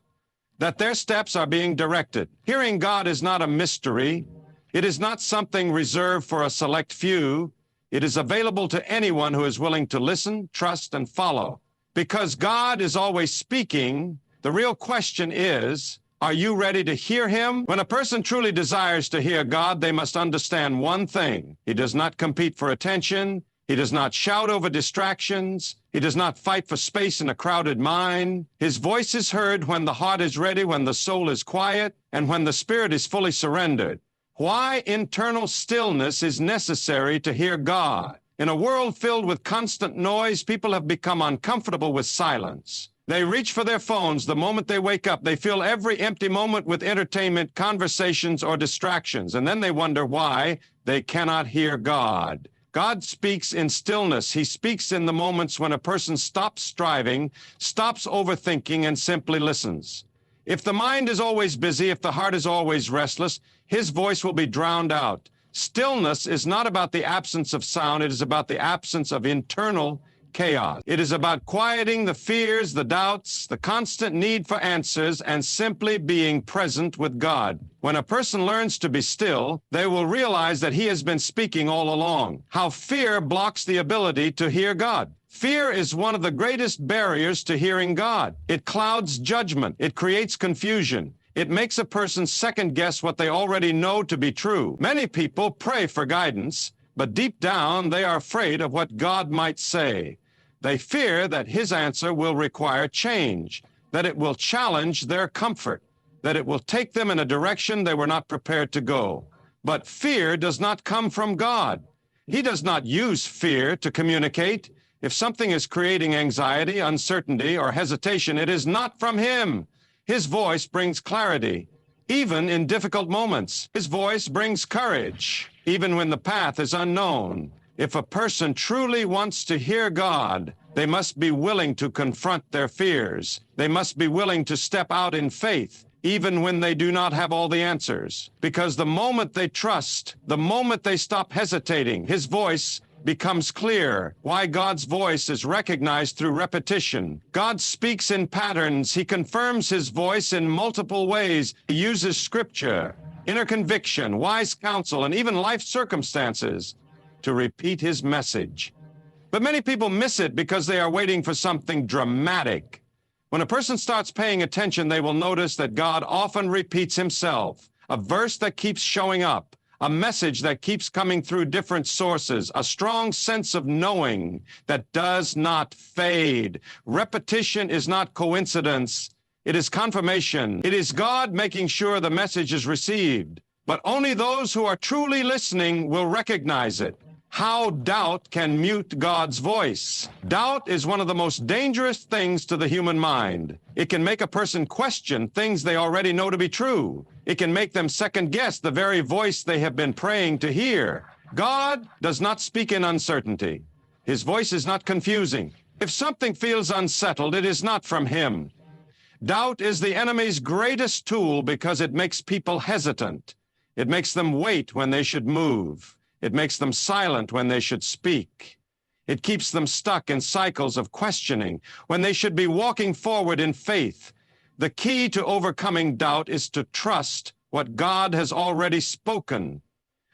Speaker 1: that their steps are being directed. Hearing God is not a mystery. It is not something reserved for a select few. It is available to anyone who is willing to listen, trust, and follow. Because God is always speaking, the real question is, Are you ready to hear him? When a person truly desires to hear God, they must understand one thing. He does not compete for attention. He does not shout over distractions. He does not fight for space in a crowded mind. His voice is heard when the heart is ready, when the soul is quiet, and when the spirit is fully surrendered. Why internal stillness is necessary to hear God. In a world filled with constant noise, people have become uncomfortable with silence. They reach for their phones the moment they wake up. They fill every empty moment with entertainment, conversations, or distractions, and then they wonder why they cannot hear God. God speaks in stillness. He speaks in the moments when a person stops striving, stops overthinking, and simply listens. If the mind is always busy, if the heart is always restless, his voice will be drowned out. Stillness is not about the absence of sound. It is about the absence of internal chaos. It is about quieting the fears, the doubts, the constant need for answers, and simply being present with God. When a person learns to be still, they will realize that he has been speaking all along. How fear blocks the ability to hear God. Fear is one of the greatest barriers to hearing God. It clouds judgment. It creates confusion. It makes a person second-guess what they already know to be true. Many people pray for guidance, but deep down they are afraid of what God might say. They fear that his answer will require change, that it will challenge their comfort, that it will take them in a direction they were not prepared to go. But fear does not come from God. He does not use fear to communicate. If something is creating anxiety, uncertainty, or hesitation, it is not from him. His voice brings clarity, even in difficult moments. His voice brings courage, even when the path is unknown. If a person truly wants to hear God, they must be willing to confront their fears. They must be willing to step out in faith, even when they do not have all the answers. Because the moment they trust, the moment they stop hesitating, his voice becomes clear. Why God's voice is recognized through repetition. God speaks in patterns. He confirms his voice in multiple ways. He uses scripture, inner conviction, wise counsel, and even life circumstances to repeat his message. But many people miss it because they are waiting for something dramatic. When a person starts paying attention, they will notice that God often repeats himself, a verse that keeps showing up, a message that keeps coming through different sources, a strong sense of knowing that does not fade. Repetition is not coincidence. It is confirmation. It is God making sure the message is received. But only those who are truly listening will recognize it. How doubt can mute God's voice. Doubt is one of the most dangerous things to the human mind. It can make a person question things they already know to be true. It can make them second-guess the very voice they have been praying to hear. God does not speak in uncertainty. His voice is not confusing. If something feels unsettled, it is not from him. Doubt is the enemy's greatest tool because it makes people hesitant. It makes them wait when they should move. It makes them silent when they should speak. It keeps them stuck in cycles of questioning when they should be walking forward in faith. The key to overcoming doubt is to trust what God has already spoken,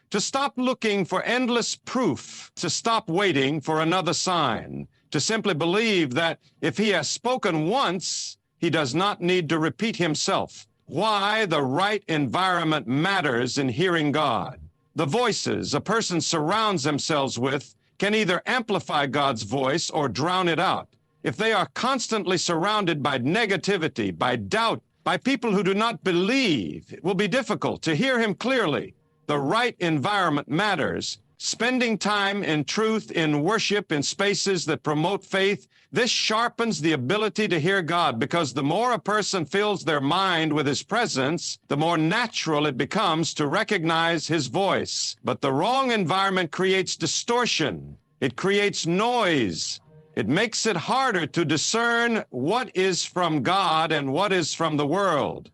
Speaker 1: to stop looking for endless proof, to stop waiting for another sign, to simply believe that if he has spoken once, he does not need to repeat himself. Why the right environment matters in hearing God. The voices a person surrounds themselves with can either amplify God's voice or drown it out. If they are constantly surrounded by negativity, by doubt, by people who do not believe, it will be difficult to hear him clearly. The right environment matters. Spending time in truth, in worship, in spaces that promote faith, this sharpens the ability to hear God, because the more a person fills their mind with his presence, the more natural it becomes to recognize his voice. But the wrong environment creates distortion. It creates noise. It makes it harder to discern what is from God and what is from the world.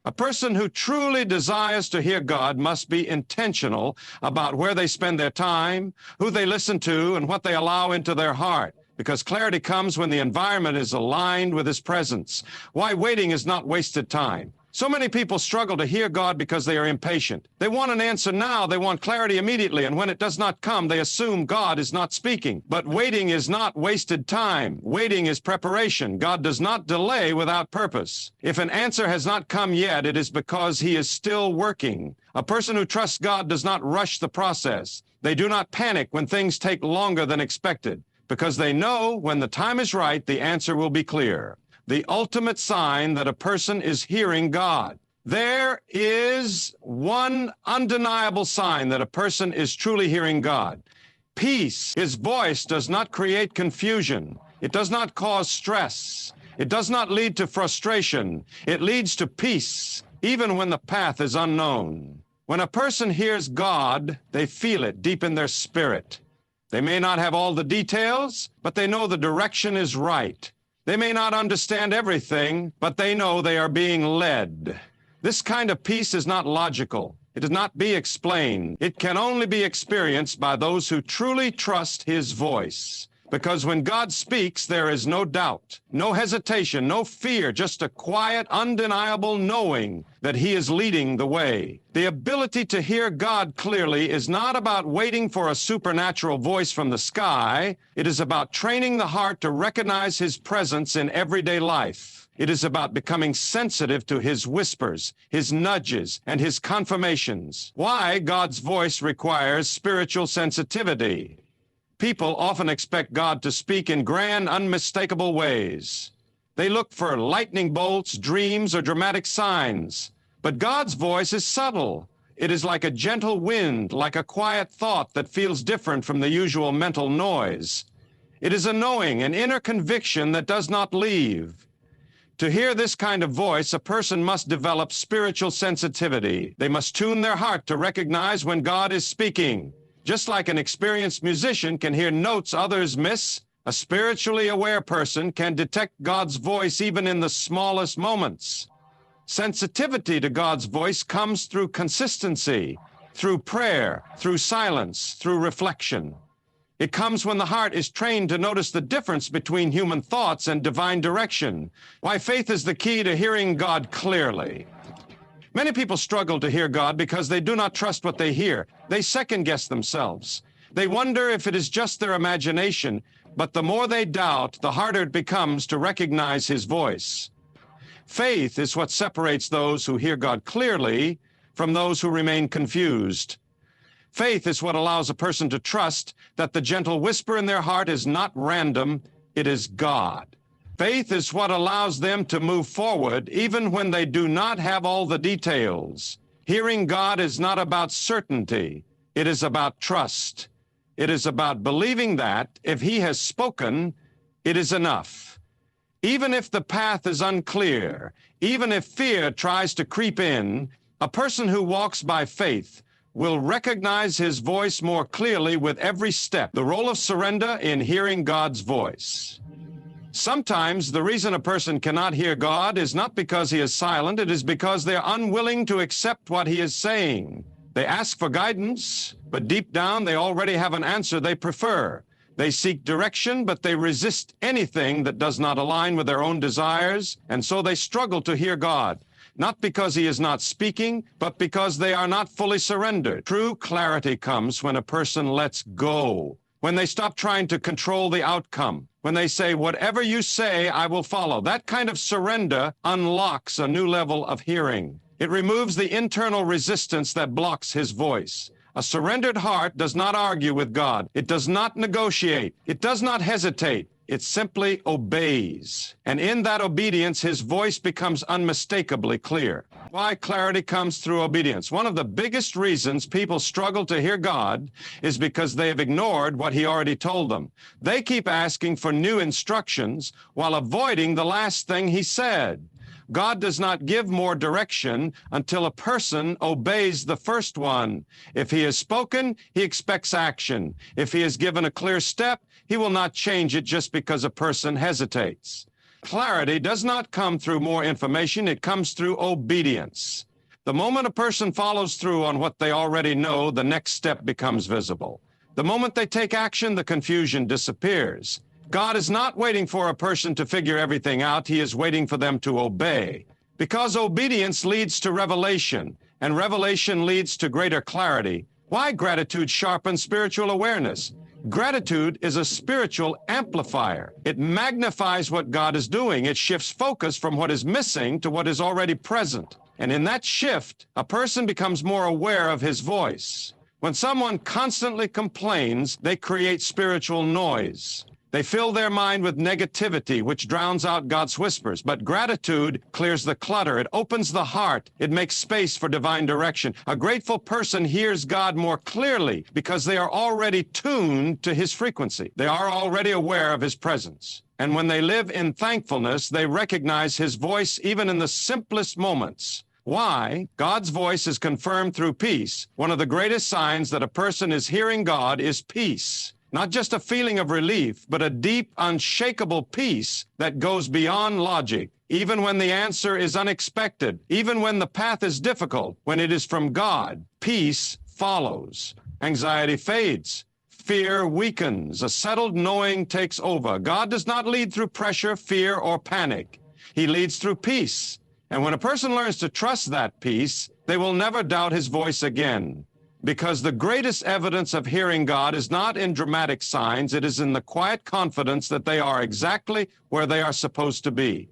Speaker 1: A person who truly desires to hear God must be intentional about where they spend their time, who they listen to, and what they allow into their heart, because clarity comes when the environment is aligned with his presence. Why waiting is not wasted time. So many people struggle to hear God because they are impatient. They want an answer now, they want clarity immediately, and when it does not come, they assume God is not speaking. But waiting is not wasted time. Waiting is preparation. God does not delay without purpose. If an answer has not come yet, it is because He is still working. A person who trusts God does not rush the process. They do not panic when things take longer than expected, because they know when the time is right, the answer will be clear. The ultimate sign that a person is hearing God. There is one undeniable sign that a person is truly hearing God. Peace. His voice does not create confusion. It does not cause stress. It does not lead to frustration. It leads to peace, even when the path is unknown. When a person hears God, they feel it deep in their spirit. They may not have all the details, but they know the direction is right. They may not understand everything, but they know they are being led. This kind of peace is not logical. It cannot be explained. It can only be experienced by those who truly trust His voice. Because when God speaks, there is no doubt, no hesitation, no fear, just a quiet, undeniable knowing that He is leading the way. The ability to hear God clearly is not about waiting for a supernatural voice from the sky. It is about training the heart to recognize His presence in everyday life. It is about becoming sensitive to His whispers, His nudges, and His confirmations. Why God's voice requires spiritual sensitivity. People often expect God to speak in grand, unmistakable ways. They look for lightning bolts, dreams, or dramatic signs. But God's voice is subtle. It is like a gentle wind, like a quiet thought that feels different from the usual mental noise. It is a knowing, an inner conviction that does not leave. To hear this kind of voice, a person must develop spiritual sensitivity. They must tune their heart to recognize when God is speaking. Just like an experienced musician can hear notes others miss, a spiritually aware person can detect God's voice even in the smallest moments. Sensitivity to God's voice comes through consistency, through prayer, through silence, through reflection. It comes when the heart is trained to notice the difference between human thoughts and divine direction. Why faith is the key to hearing God clearly. Many people struggle to hear God because they do not trust what they hear. They second-guess themselves. They wonder if it is just their imagination, but the more they doubt, the harder it becomes to recognize His voice. Faith is what separates those who hear God clearly from those who remain confused. Faith is what allows a person to trust that the gentle whisper in their heart is not random, it is God. Faith is what allows them to move forward even when they do not have all the details. Hearing God is not about certainty. It is about trust. It is about believing that if He has spoken, it is enough. Even if the path is unclear, even if fear tries to creep in, a person who walks by faith will recognize His voice more clearly with every step. The role of surrender in hearing God's voice. Sometimes the reason a person cannot hear God is not because He is silent, it is because they are unwilling to accept what He is saying. They ask for guidance, but deep down they already have an answer they prefer. They seek direction, but they resist anything that does not align with their own desires, and so they struggle to hear God. Not because He is not speaking, but because they are not fully surrendered. True clarity comes when a person lets go, when they stop trying to control the outcome, when they say, whatever you say, I will follow. That kind of surrender unlocks a new level of hearing. It removes the internal resistance that blocks His voice. A surrendered heart does not argue with God. It does not negotiate. It does not hesitate. It simply obeys. And in that obedience, His voice becomes unmistakably clear. Why clarity comes through obedience. One of the biggest reasons people struggle to hear God is because they have ignored what He already told them. They keep asking for new instructions while avoiding the last thing He said. God does not give more direction until a person obeys the first one. If He has spoken, He expects action. If He has given a clear step, He will not change it just because a person hesitates. Clarity does not come through more information, it comes through obedience. The moment a person follows through on what they already know, the next step becomes visible. The moment they take action, the confusion disappears. God is not waiting for a person to figure everything out. He is waiting for them to obey. Because obedience leads to revelation, and revelation leads to greater clarity. Why gratitude sharpens spiritual awareness? Gratitude is a spiritual amplifier. It magnifies what God is doing. It shifts focus from what is missing to what is already present. And in that shift, a person becomes more aware of his voice. When someone constantly complains, they create spiritual noise. They fill their mind with negativity, which drowns out God's whispers. But gratitude clears the clutter. It opens the heart. It makes space for divine direction. A grateful person hears God more clearly because they are already tuned to his frequency. They are already aware of his presence. And when they live in thankfulness, they recognize his voice even in the simplest moments. Why? God's voice is confirmed through peace. One of the greatest signs that a person is hearing God is peace. Not just a feeling of relief, but a deep, unshakable peace that goes beyond logic. Even when the answer is unexpected, even when the path is difficult, when it is from God, peace follows. Anxiety fades. Fear weakens. A settled knowing takes over. God does not lead through pressure, fear, or panic. He leads through peace. And when a person learns to trust that peace, they will never doubt his voice again. Because the greatest evidence of hearing God is not in dramatic signs, it is in the quiet confidence that they are exactly where they are supposed to be.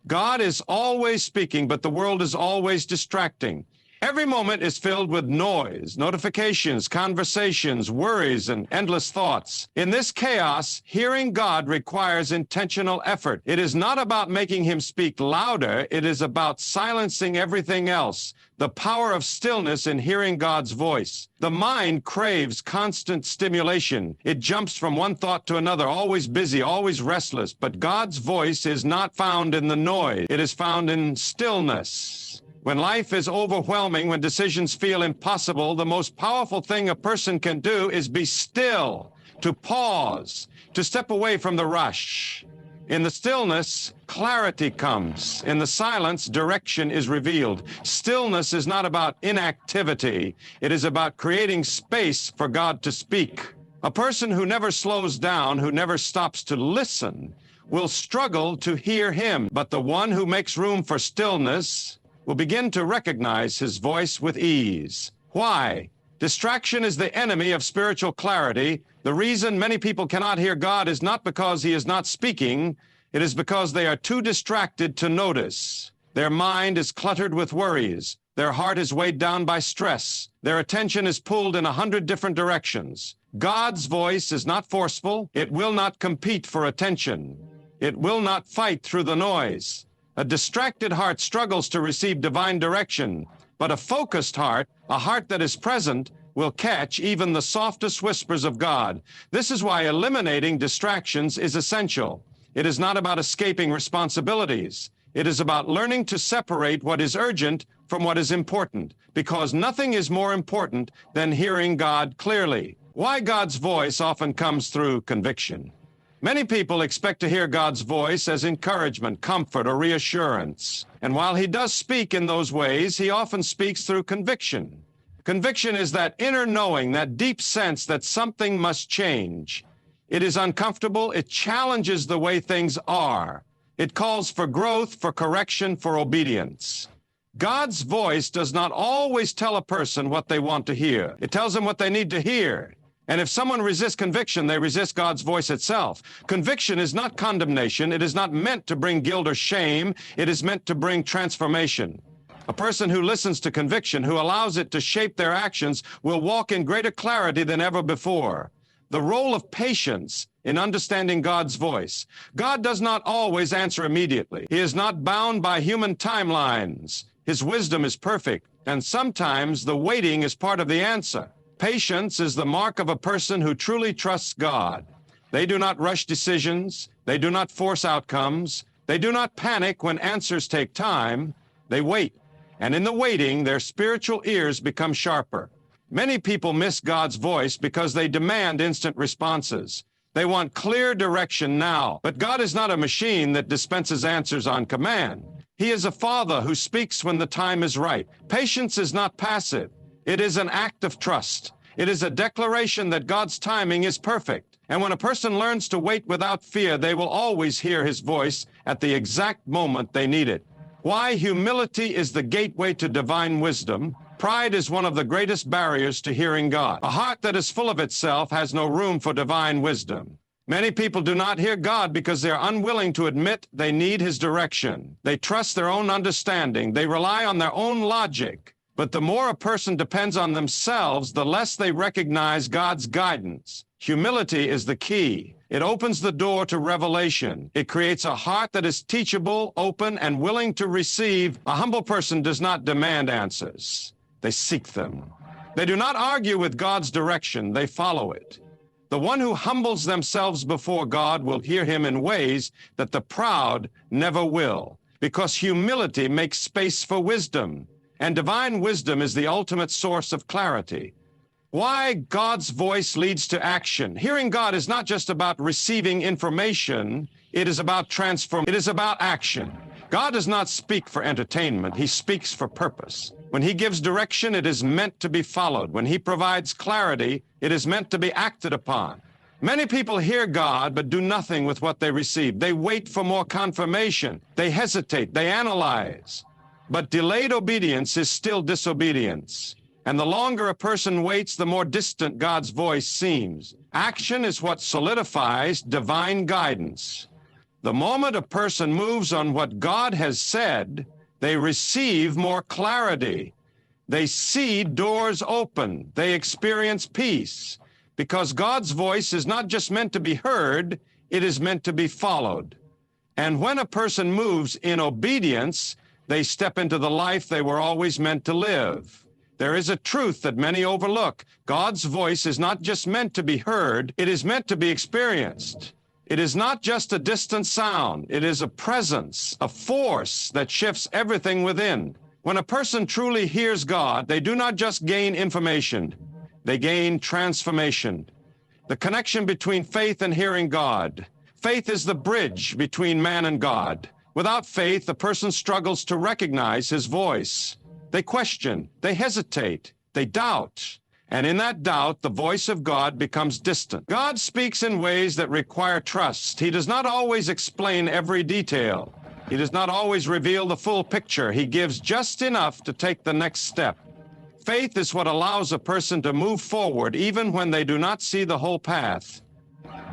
Speaker 1: God is always speaking, but the world is always distracting. Every moment is filled with noise, notifications, conversations, worries, and endless thoughts. In this chaos, hearing God requires intentional effort. It is not about making him speak louder. It is about silencing everything else. The power of stillness in hearing God's voice. The mind craves constant stimulation. It jumps from one thought to another, always busy, always restless. But God's voice is not found in the noise. It is found in stillness. When life is overwhelming, when decisions feel impossible, the most powerful thing a person can do is be still, to pause, to step away from the rush. In the stillness, clarity comes. In the silence, direction is revealed. Stillness is not about inactivity. It is about creating space for God to speak. A person who never slows down, who never stops to listen, will struggle to hear him. But the one who makes room for stillness will begin to recognize his voice with ease. Why? Distraction is the enemy of spiritual clarity. The reason many people cannot hear God is not because he is not speaking. It is because they are too distracted to notice. Their mind is cluttered with worries. Their heart is weighed down by stress. Their attention is pulled in 100 different directions. God's voice is not forceful. It will not compete for attention. It will not fight through the noise. A distracted heart struggles to receive divine direction, but a focused heart, a heart that is present, will catch even the softest whispers of God. This is why eliminating distractions is essential. It is not about escaping responsibilities. It is about learning to separate what is urgent from what is important, because nothing is more important than hearing God clearly. Why God's voice often comes through conviction. Many people expect to hear God's voice as encouragement, comfort, or reassurance. And while he does speak in those ways, he often speaks through conviction. Conviction is that inner knowing, that deep sense that something must change. It is uncomfortable. It challenges the way things are. It calls for growth, for correction, for obedience. God's voice does not always tell a person what they want to hear. It tells them what they need to hear. And if someone resists conviction, they resist God's voice itself. Conviction is not condemnation. It is not meant to bring guilt or shame. It is meant to bring transformation. A person who listens to conviction, who allows it to shape their actions, will walk in greater clarity than ever before. The role of patience in understanding God's voice. God does not always answer immediately. He is not bound by human timelines. His wisdom is perfect, and sometimes the waiting is part of the answer. Patience is the mark of a person who truly trusts God. They do not rush decisions. They do not force outcomes. They do not panic when answers take time. They wait. And in the waiting, their spiritual ears become sharper. Many people miss God's voice because they demand instant responses. They want clear direction now. But God is not a machine that dispenses answers on command. He is a father who speaks when the time is right. Patience is not passive. It is an act of trust. It is a declaration that God's timing is perfect. And when a person learns to wait without fear, they will always hear his voice at the exact moment they need it. Why humility is the gateway to divine wisdom. Pride is one of the greatest barriers to hearing God. A heart that is full of itself has no room for divine wisdom. Many people do not hear God because they are unwilling to admit they need His direction. They trust their own understanding. They rely on their own logic. But the more a person depends on themselves, the less they recognize God's guidance. Humility is the key. It opens the door to revelation. It creates a heart that is teachable, open, and willing to receive. A humble person does not demand answers. They seek them. They do not argue with God's direction. They follow it. The one who humbles themselves before God will hear Him in ways that the proud never will, because humility makes space for wisdom, and divine wisdom is the ultimate source of clarity. Why God's voice leads to action. Hearing God is not just about receiving information. It is about transformation. It is about action. God does not speak for entertainment. He speaks for purpose. When He gives direction, it is meant to be followed. When He provides clarity, it is meant to be acted upon. Many people hear God but do nothing with what they receive. They wait for more confirmation. They hesitate. They analyze. But delayed obedience is still disobedience. And the longer a person waits, the more distant God's voice seems. Action is what solidifies divine guidance. The moment a person moves on what God has said, they receive more clarity. They see doors open. They experience peace. Because God's voice is not just meant to be heard, it is meant to be followed. And when a person moves in obedience, they step into the life they were always meant to live. There is a truth that many overlook. God's voice is not just meant to be heard, it is meant to be experienced. It is not just a distant sound. It is a presence, a force that shifts everything within. When a person truly hears God, they do not just gain information, they gain transformation. The connection between faith and hearing God. Faith is the bridge between man and God. Without faith, the person struggles to recognize His voice. They question, they hesitate, they doubt. And in that doubt, the voice of God becomes distant. God speaks in ways that require trust. He does not always explain every detail. He does not always reveal the full picture. He gives just enough to take the next step. Faith is what allows a person to move forward even when they do not see the whole path.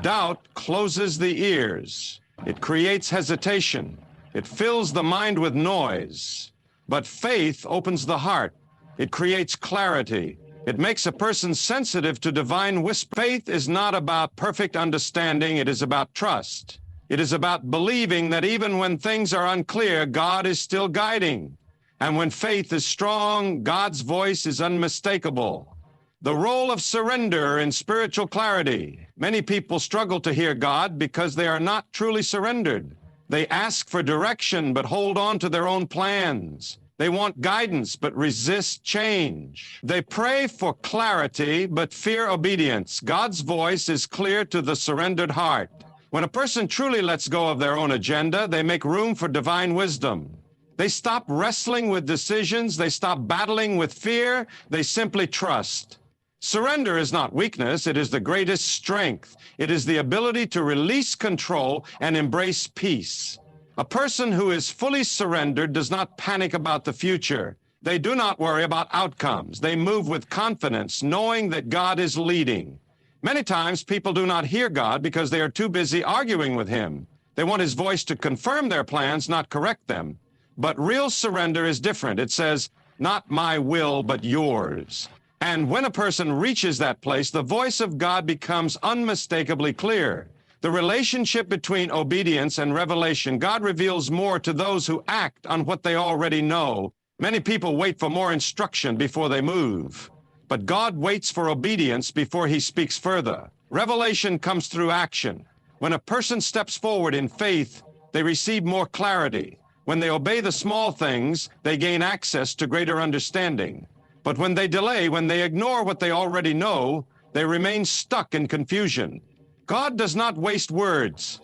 Speaker 1: Doubt closes the ears. It creates hesitation. It fills the mind with noise. But faith opens the heart. It creates clarity. It makes a person sensitive to divine whisper. Faith is not about perfect understanding. It is about trust. It is about believing that even when things are unclear, God is still guiding. And when faith is strong, God's voice is unmistakable. The role of surrender in spiritual clarity. Many people struggle to hear God because they are not truly surrendered. They ask for direction but hold on to their own plans. They want guidance but resist change. They pray for clarity but fear obedience. God's voice is clear to the surrendered heart. When a person truly lets go of their own agenda, they make room for divine wisdom. They stop wrestling with decisions. They stop battling with fear. They simply trust. Surrender is not weakness. It is the greatest strength. It is the ability to release control and embrace peace. A person who is fully surrendered does not panic about the future. They do not worry about outcomes. They move with confidence, knowing that God is leading. Many times people do not hear God because they are too busy arguing with Him. They want His voice to confirm their plans, not correct them. But real surrender is different. It says, "Not my will, but yours." And when a person reaches that place, the voice of God becomes unmistakably clear. The relationship between obedience and revelation. God reveals more to those who act on what they already know. Many people wait for more instruction before they move. But God waits for obedience before He speaks further. Revelation comes through action. When a person steps forward in faith, they receive more clarity. When they obey the small things, they gain access to greater understanding. But when they delay, when they ignore what they already know, they remain stuck in confusion. God does not waste words.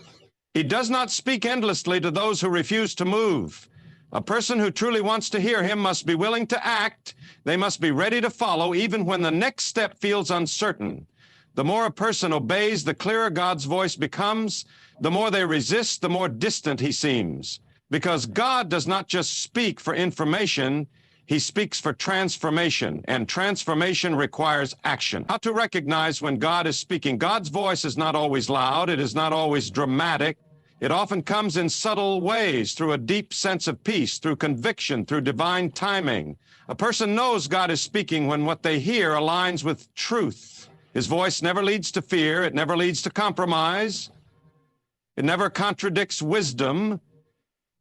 Speaker 1: He does not speak endlessly to those who refuse to move. A person who truly wants to hear Him must be willing to act. They must be ready to follow even when the next step feels uncertain. The more a person obeys, the clearer God's voice becomes. The more they resist, the more distant He seems. Because God does not just speak for information, He speaks for transformation, and transformation requires action. How to recognize when God is speaking. God's voice is not always loud. It is not always dramatic. It often comes in subtle ways, through a deep sense of peace, through conviction, through divine timing. A person knows God is speaking when what they hear aligns with truth. His voice never leads to fear. It never leads to compromise. It never contradicts wisdom.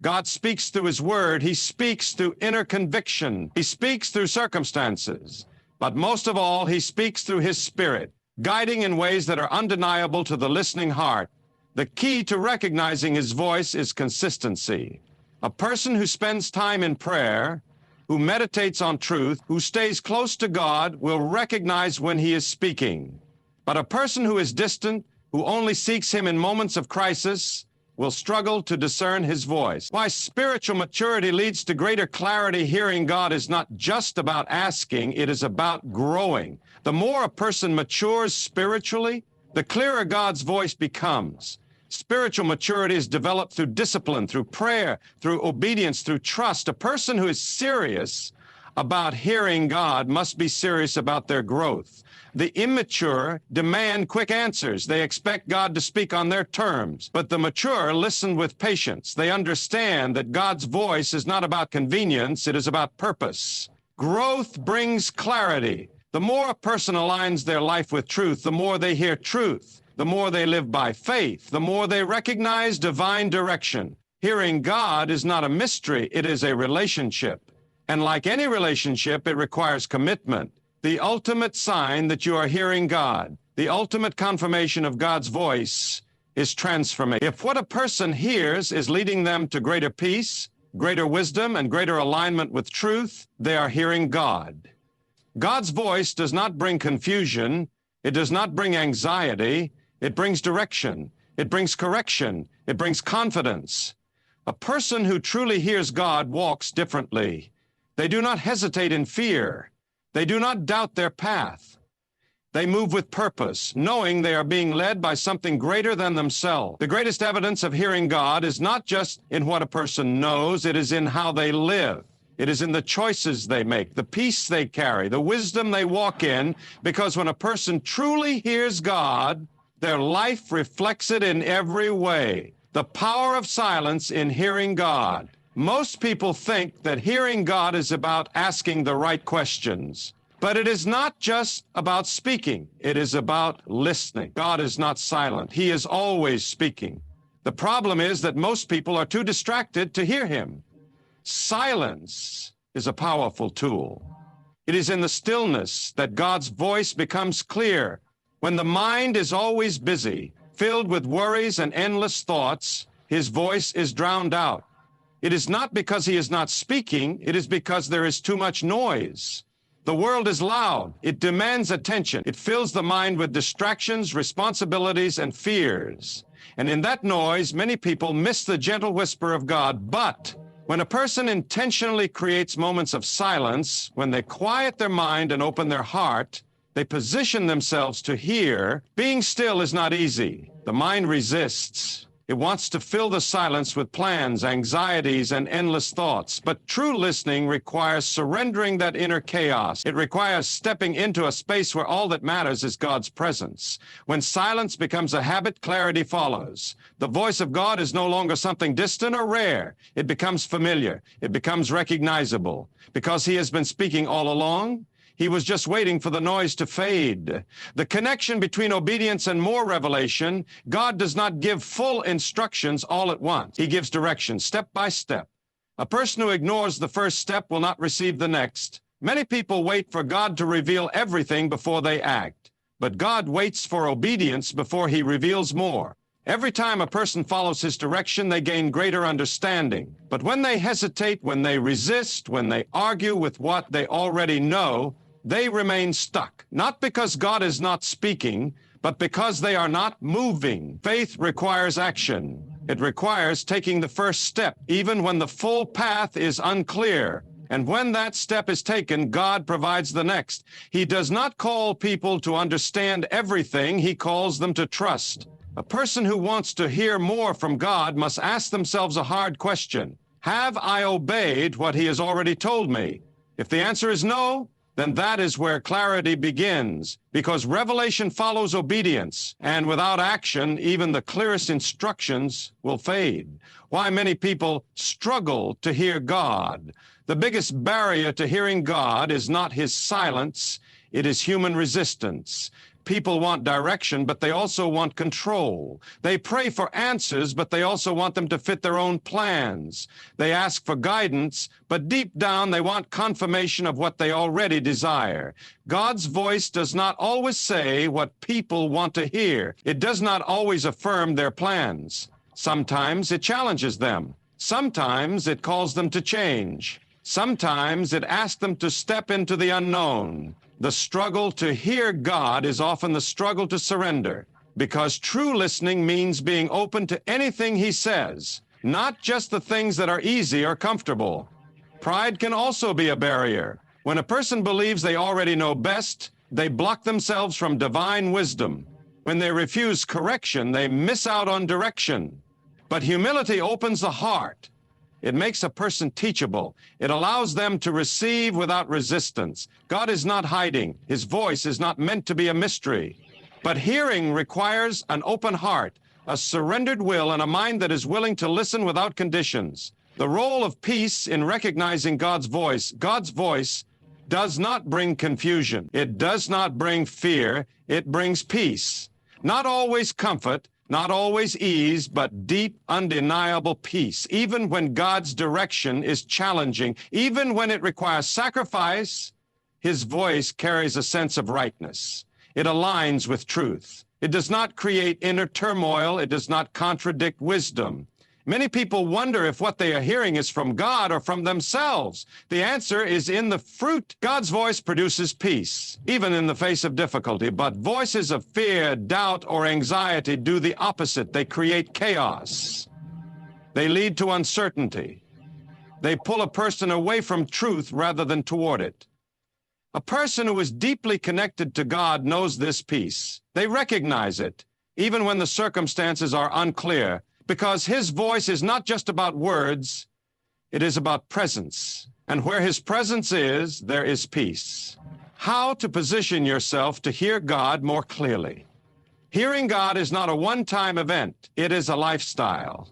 Speaker 1: God speaks through His Word. He speaks through inner conviction. He speaks through circumstances. But most of all, He speaks through His Spirit, guiding in ways that are undeniable to the listening heart. The key to recognizing His voice is consistency. A person who spends time in prayer, who meditates on truth, who stays close to God, will recognize when He is speaking. But a person who is distant, who only seeks Him in moments of crisis, will struggle to discern His voice. Why spiritual maturity leads to greater clarity. Hearing God is not just about asking, it is about growing. The more a person matures spiritually, the clearer God's voice becomes. Spiritual maturity is developed through discipline, through prayer, through obedience, through trust. A person who is serious about hearing God must be serious about their growth. The immature demand quick answers. They expect God to speak on their terms. But the mature listen with patience. They understand that God's voice is not about convenience, it is about purpose. Growth brings clarity. The more a person aligns their life with truth, the more they hear truth. The more they live by faith, the more they recognize divine direction. Hearing God is not a mystery, it is a relationship. And like any relationship, it requires commitment. The ultimate sign that you are hearing God, the ultimate confirmation of God's voice, is transformation. If what a person hears is leading them to greater peace, greater wisdom, and greater alignment with truth, they are hearing God. God's voice does not bring confusion. It does not bring anxiety. It brings direction. It brings correction. It brings confidence. A person who truly hears God walks differently. They do not hesitate in fear. They do not doubt their path. They move with purpose, knowing they are being led by something greater than themselves. The greatest evidence of hearing God is not just in what a person knows, it is in how they live. It is in the choices they make, the peace they carry, the wisdom they walk in, because when a person truly hears God, their life reflects it in every way. The power of silence in hearing God. Most people think that hearing God is about asking the right questions. But it is not just about speaking. It is about listening. God is not silent. He is always speaking. The problem is that most people are too distracted to hear Him. Silence is a powerful tool. It is in the stillness that God's voice becomes clear. When the mind is always busy, filled with worries and endless thoughts, His voice is drowned out. It is not because He is not speaking, it is because there is too much noise. The world is loud. It demands attention. It fills the mind with distractions, responsibilities, and fears. And in that noise, many people miss the gentle whisper of God. But when a person intentionally creates moments of silence, when they quiet their mind and open their heart, they position themselves to hear. Being still is not easy. The mind resists. It wants to fill the silence with plans, anxieties, and endless thoughts. But true listening requires surrendering that inner chaos. It requires stepping into a space where all that matters is God's presence. When silence becomes a habit, clarity follows. The voice of God is no longer something distant or rare. It becomes familiar. It becomes recognizable. Because He has been speaking all along, He was just waiting for the noise to fade. The connection between obedience and more revelation. God does not give full instructions all at once. He gives direction, step by step. A person who ignores the first step will not receive the next. Many people wait for God to reveal everything before they act. But God waits for obedience before He reveals more. Every time a person follows His direction, they gain greater understanding. But when they hesitate, when they resist, when they argue with what they already know, they remain stuck, not because God is not speaking, but because they are not moving. Faith requires action. It requires taking the first step, even when the full path is unclear. And when that step is taken, God provides the next. He does not call people to understand everything. He calls them to trust. A person who wants to hear more from God must ask themselves a hard question. Have I obeyed what He has already told me? If the answer is no, then that is where clarity begins, because revelation follows obedience, and without action, even the clearest instructions will fade. Why many people struggle to hear God. The biggest barrier to hearing God is not His silence, it is human resistance. People want direction, but they also want control. They pray for answers, but they also want them to fit their own plans. They ask for guidance, but deep down they want confirmation of what they already desire. God's voice does not always say what people want to hear. It does not always affirm their plans. Sometimes it challenges them. Sometimes it calls them to change. Sometimes it asks them to step into the unknown. The struggle to hear God is often the struggle to surrender, because true listening means being open to anything He says, not just the things that are easy or comfortable. Pride can also be a barrier. When a person believes they already know best, they block themselves from divine wisdom. When they refuse correction, they miss out on direction. But humility opens the heart. It makes a person teachable. It allows them to receive without resistance. God is not hiding. His voice is not meant to be a mystery. But hearing requires an open heart, a surrendered will, and a mind that is willing to listen without conditions. The role of peace in recognizing God's voice does not bring confusion. It does not bring fear. It brings peace. Not always comfort, not always ease, but deep, undeniable peace. Even when God's direction is challenging, even when it requires sacrifice, His voice carries a sense of rightness. It aligns with truth. It does not create inner turmoil. It does not contradict wisdom. Many people wonder if what they are hearing is from God or from themselves. The answer is in the fruit. God's voice produces peace, even in the face of difficulty. But voices of fear, doubt, or anxiety do the opposite. They create chaos. They lead to uncertainty. They pull a person away from truth rather than toward it. A person who is deeply connected to God knows this peace. They recognize it, even when the circumstances are unclear, because His voice is not just about words, it is about presence. And where His presence is, there is peace. How to position yourself to hear God more clearly. Hearing God is not a one-time event. It is a lifestyle.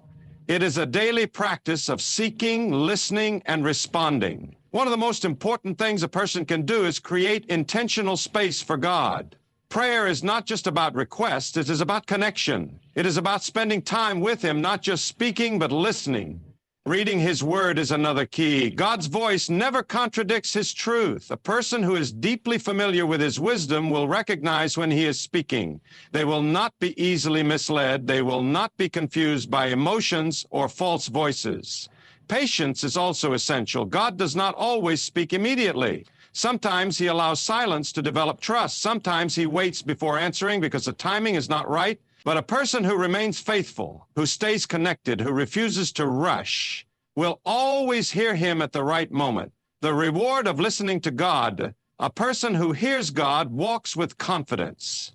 Speaker 1: It is a daily practice of seeking, listening, and responding. One of the most important things a person can do is create intentional space for God. Prayer is not just about request, it is about connection. It is about spending time with Him, not just speaking, but listening. Reading His Word is another key. God's voice never contradicts His truth. A person who is deeply familiar with His wisdom will recognize when He is speaking. They will not be easily misled. They will not be confused by emotions or false voices. Patience is also essential. God does not always speak immediately. Sometimes He allows silence to develop trust. Sometimes He waits before answering because the timing is not right. But a person who remains faithful, who stays connected, who refuses to rush, will always hear Him at the right moment. The reward of listening to God, a person who hears God walks with confidence.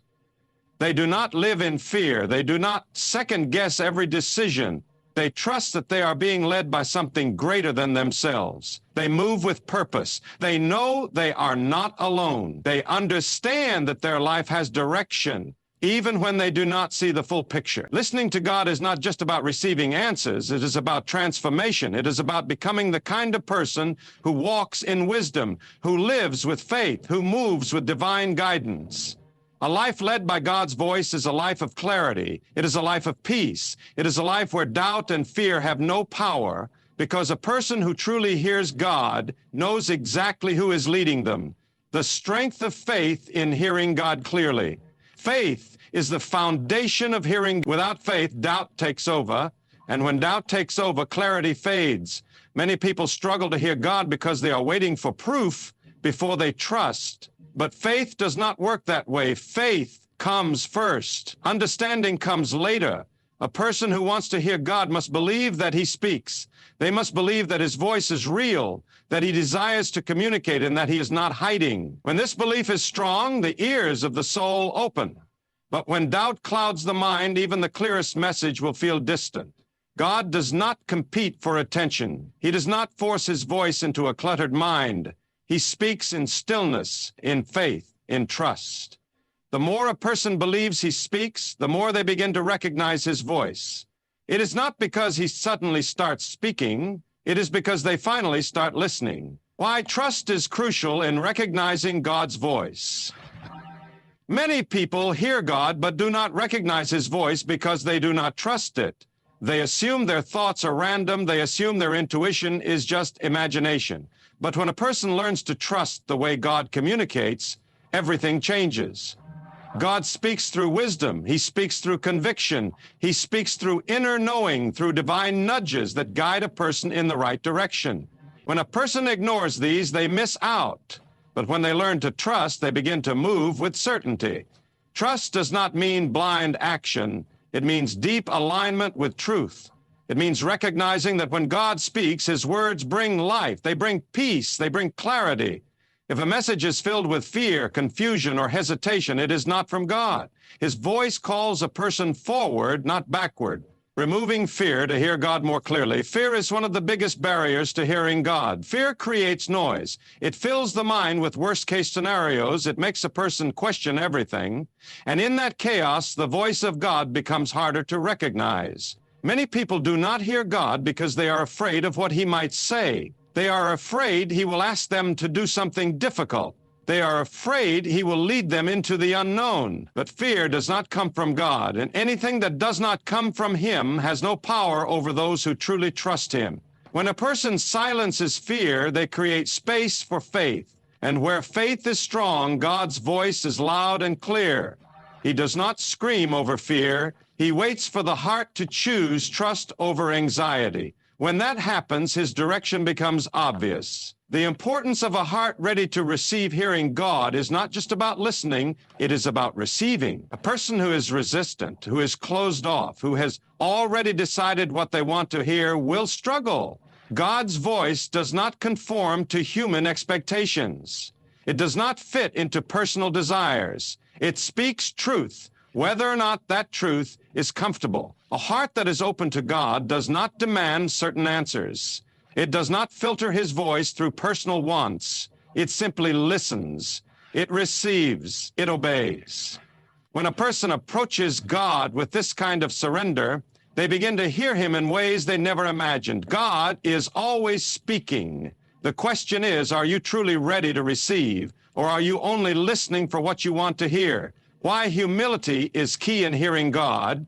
Speaker 1: They do not live in fear. They do not second-guess every decision. They trust that they are being led by something greater than themselves. They move with purpose. They know they are not alone. They understand that their life has direction, even when they do not see the full picture. Listening to God is not just about receiving answers. It is about transformation. It is about becoming the kind of person who walks in wisdom, who lives with faith, who moves with divine guidance. A life led by God's voice is a life of clarity. It is a life of peace. It is a life where doubt and fear have no power, because a person who truly hears God knows exactly who is leading them. The strength of faith in hearing God clearly. Faith is the foundation of hearing. Without faith, doubt takes over, and when doubt takes over, clarity fades. Many people struggle to hear God because they are waiting for proof before they trust. But faith does not work that way. Faith comes first. Understanding comes later. A person who wants to hear God must believe that He speaks. They must believe that His voice is real, that He desires to communicate, and that He is not hiding. When this belief is strong, the ears of the soul open. But when doubt clouds the mind, even the clearest message will feel distant. God does not compete for attention. He does not force his voice into a cluttered mind. He speaks in stillness, in faith, in trust. The more a person believes he speaks, the more they begin to recognize his voice. It is not because he suddenly starts speaking. It is because they finally start listening. Why trust is crucial in recognizing God's voice. Many people hear God but do not recognize his voice because they do not trust it. They assume their thoughts are random. They assume their intuition is just imagination. But when a person learns to trust the way God communicates, everything changes. God speaks through wisdom. He speaks through conviction. He speaks through inner knowing, through divine nudges that guide a person in the right direction. When a person ignores these, they miss out. But when they learn to trust, they begin to move with certainty. Trust does not mean blind action. It means deep alignment with truth. It means recognizing that when God speaks, his words bring life. They bring peace. They bring clarity. If a message is filled with fear, confusion, or hesitation, it is not from God. His voice calls a person forward, not backward. Removing fear to hear God more clearly. Fear is one of the biggest barriers to hearing God. Fear creates noise. It fills the mind with worst-case scenarios. It makes a person question everything. And in that chaos, the voice of God becomes harder to recognize. Many people do not hear God because they are afraid of what he might say. They are afraid he will ask them to do something difficult. They are afraid he will lead them into the unknown. But fear does not come from God, and anything that does not come from him has no power over those who truly trust him. When a person silences fear, they create space for faith. And where faith is strong, God's voice is loud and clear. He does not scream over fear. He waits for the heart to choose trust over anxiety. When that happens, his direction becomes obvious. The importance of a heart ready to receive hearing God is not just about listening, it is about receiving. A person who is resistant, who is closed off, who has already decided what they want to hear will struggle. God's voice does not conform to human expectations. It does not fit into personal desires. It speaks truth, whether or not that truth is comfortable. A heart that is open to God does not demand certain answers. It does not filter his voice through personal wants. It simply listens. It receives. It obeys. When a person approaches God with this kind of surrender, they begin to hear him in ways they never imagined. God is always speaking. The question is, are you truly ready to receive, or are you only listening for what you want to hear? Why humility is key in hearing God.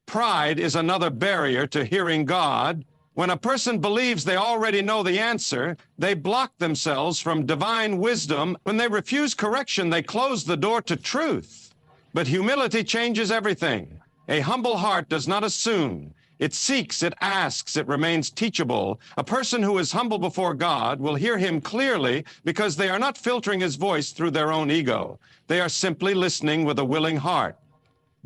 Speaker 1: Pride is another barrier to hearing God. When a person believes they already know the answer, they block themselves from divine wisdom. When they refuse correction, they close the door to truth. But humility changes everything. A humble heart does not assume. It seeks, it asks, it remains teachable. A person who is humble before God will hear him clearly because they are not filtering his voice through their own ego. They are simply listening with a willing heart.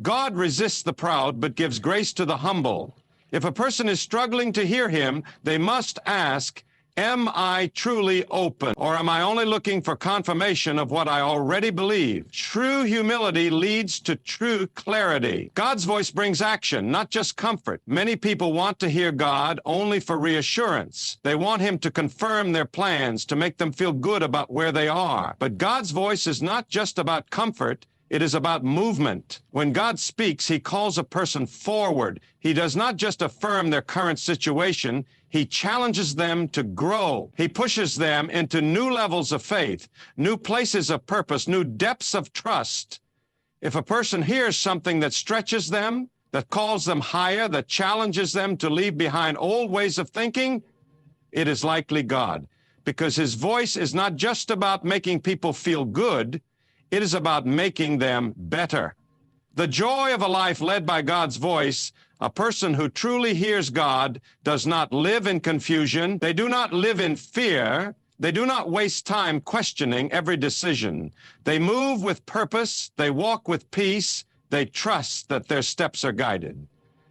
Speaker 1: God resists the proud but gives grace to the humble. If a person is struggling to hear him, they must ask, am I truly open, or am I only looking for confirmation of what I already believe? True humility leads to true clarity. God's voice brings action, not just comfort. Many people want to hear God only for reassurance. They want him to confirm their plans, to make them feel good about where they are. But God's voice is not just about comfort. It is about movement. When God speaks, he calls a person forward. He does not just affirm their current situation. He challenges them to grow. He pushes them into new levels of faith, new places of purpose, new depths of trust. If a person hears something that stretches them, that calls them higher, that challenges them to leave behind old ways of thinking, it is likely God, because his voice is not just about making people feel good. It is about making them better. The joy of a life led by God's voice, a person who truly hears God does not live in confusion. They do not live in fear. They do not waste time questioning every decision. They move with purpose. They walk with peace. They trust that their steps are guided.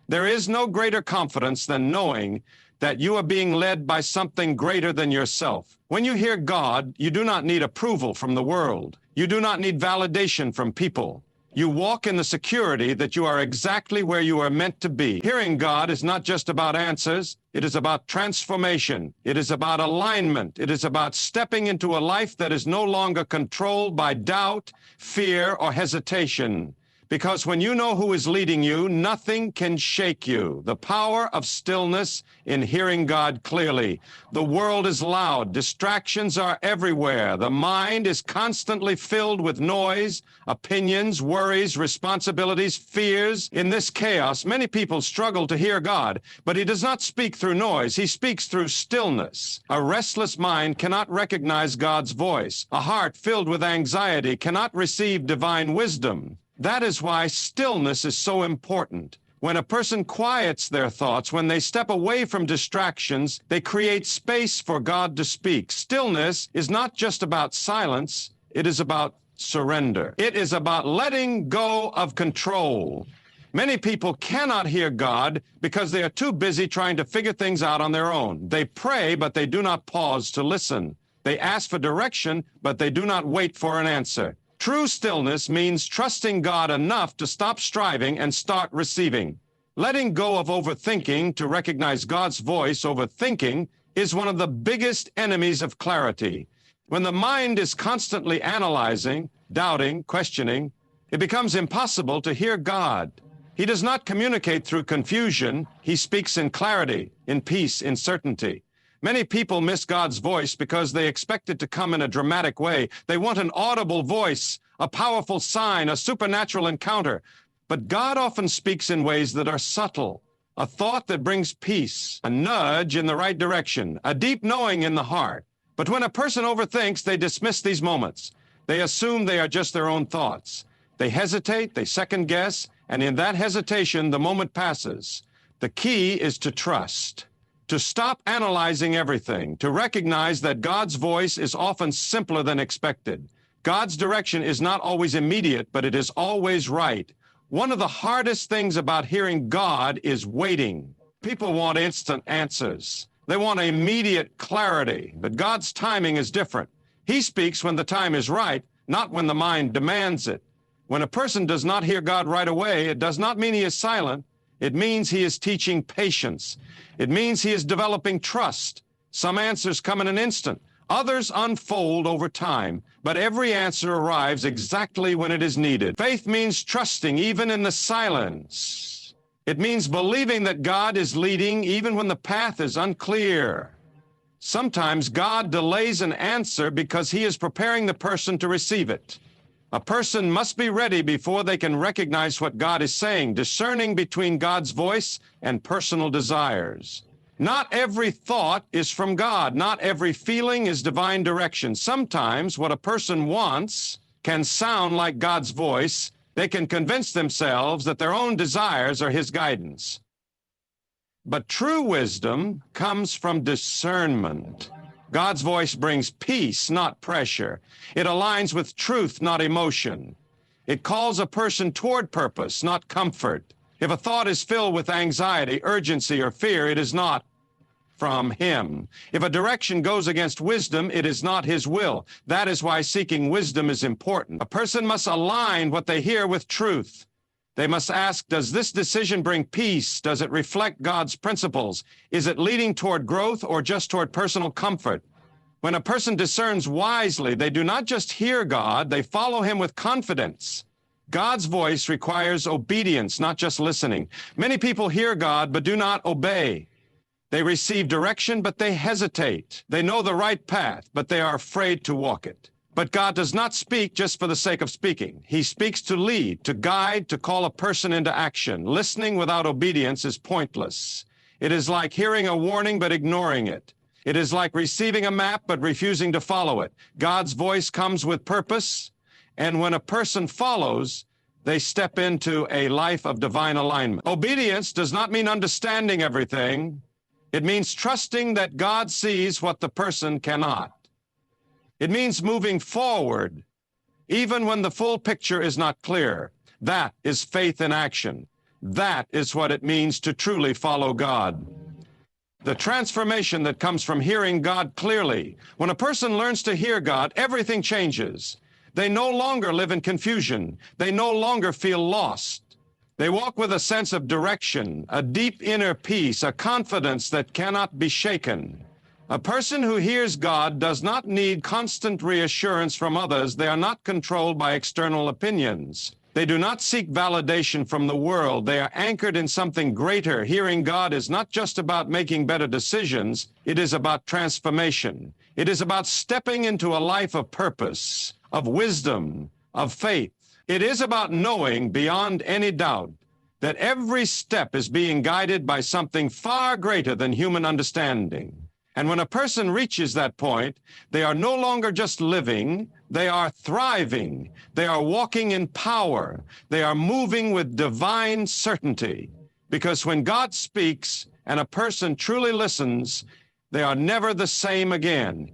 Speaker 1: There is no greater confidence than knowing that you are being led by something greater than yourself. When you hear God, you do not need approval from the world. You do not need validation from people. You walk in the security that you are exactly where you are meant to be. Hearing God is not just about answers. It is about transformation. It is about alignment. It is about stepping into a life that is no longer controlled by doubt, fear, or hesitation. Because when you know who is leading you, nothing can shake you. The power of stillness in hearing God clearly. The world is loud. Distractions are everywhere. The mind is constantly filled with noise, opinions, worries, responsibilities, fears. In this chaos, many people struggle to hear God, but He does not speak through noise. He speaks through stillness. A restless mind cannot recognize God's voice. A heart filled with anxiety cannot receive divine wisdom. That is why stillness is so important. When a person quiets their thoughts, when they step away from distractions, they create space for God to speak. Stillness is not just about silence, it is about surrender. It is about letting go of control. Many people cannot hear God because they are too busy trying to figure things out on their own. They pray, but they do not pause to listen. They ask for direction, but they do not wait for an answer. True stillness means trusting God enough to stop striving and start receiving. Letting go of overthinking to recognize God's voice over thinking is one of the biggest enemies of clarity. When the mind is constantly analyzing, doubting, questioning, it becomes impossible to hear God. He does not communicate through confusion. He speaks in clarity, in peace, in certainty. Many people miss God's voice because they expect it to come in a dramatic way. They want an audible voice, a powerful sign, a supernatural encounter. But God often speaks in ways that are subtle, a thought that brings peace, a nudge in the right direction, a deep knowing in the heart. But when a person overthinks, they dismiss these moments. They assume they are just their own thoughts. They hesitate, they second guess, and in that hesitation, the moment passes. The key is to trust. To stop analyzing everything, to recognize that God's voice is often simpler than expected. God's direction is not always immediate, but it is always right. One of the hardest things about hearing God is waiting. People want instant answers. They want immediate clarity, but God's timing is different. He speaks when the time is right, not when the mind demands it. When a person does not hear God right away, it does not mean he is silent. It means he is teaching patience. It means he is developing trust. Some answers come in an instant. Others unfold over time, but every answer arrives exactly when it is needed. Faith means trusting even in the silence. It means believing that God is leading even when the path is unclear. Sometimes God delays an answer because he is preparing the person to receive it. A person must be ready before they can recognize what God is saying, discerning between God's voice and personal desires. Not every thought is from God. Not every feeling is divine direction. Sometimes what a person wants can sound like God's voice. They can convince themselves that their own desires are his guidance. But true wisdom comes from discernment. God's voice brings peace, not pressure. It aligns with truth, not emotion. It calls a person toward purpose, not comfort. If a thought is filled with anxiety, urgency, or fear, it is not from him. If a direction goes against wisdom, it is not his will. That is why seeking wisdom is important. A person must align what they hear with truth. They must ask, does this decision bring peace? Does it reflect God's principles? Is it leading toward growth or just toward personal comfort? When a person discerns wisely, they do not just hear God, they follow him with confidence. God's voice requires obedience, not just listening. Many people hear God but do not obey. They receive direction, but they hesitate. They know the right path, but they are afraid to walk it. But God does not speak just for the sake of speaking. He speaks to lead, to guide, to call a person into action. Listening without obedience is pointless. It is like hearing a warning but ignoring it. It is like receiving a map but refusing to follow it. God's voice comes with purpose, and when a person follows, they step into a life of divine alignment. Obedience does not mean understanding everything. It means trusting that God sees what the person cannot. It means moving forward, even when the full picture is not clear. That is faith in action. That is what it means to truly follow God. The transformation that comes from hearing God clearly. When a person learns to hear God, everything changes. They no longer live in confusion. They no longer feel lost. They walk with a sense of direction, a deep inner peace, a confidence that cannot be shaken. A person who hears God does not need constant reassurance from others. They are not controlled by external opinions. They do not seek validation from the world. They are anchored in something greater. Hearing God is not just about making better decisions. It is about transformation. It is about stepping into a life of purpose, of wisdom, of faith. It is about knowing beyond any doubt that every step is being guided by something far greater than human understanding. And when a person reaches that point, they are no longer just living, they are thriving, they are walking in power, they are moving with divine certainty. Because when God speaks and a person truly listens, they are never the same again.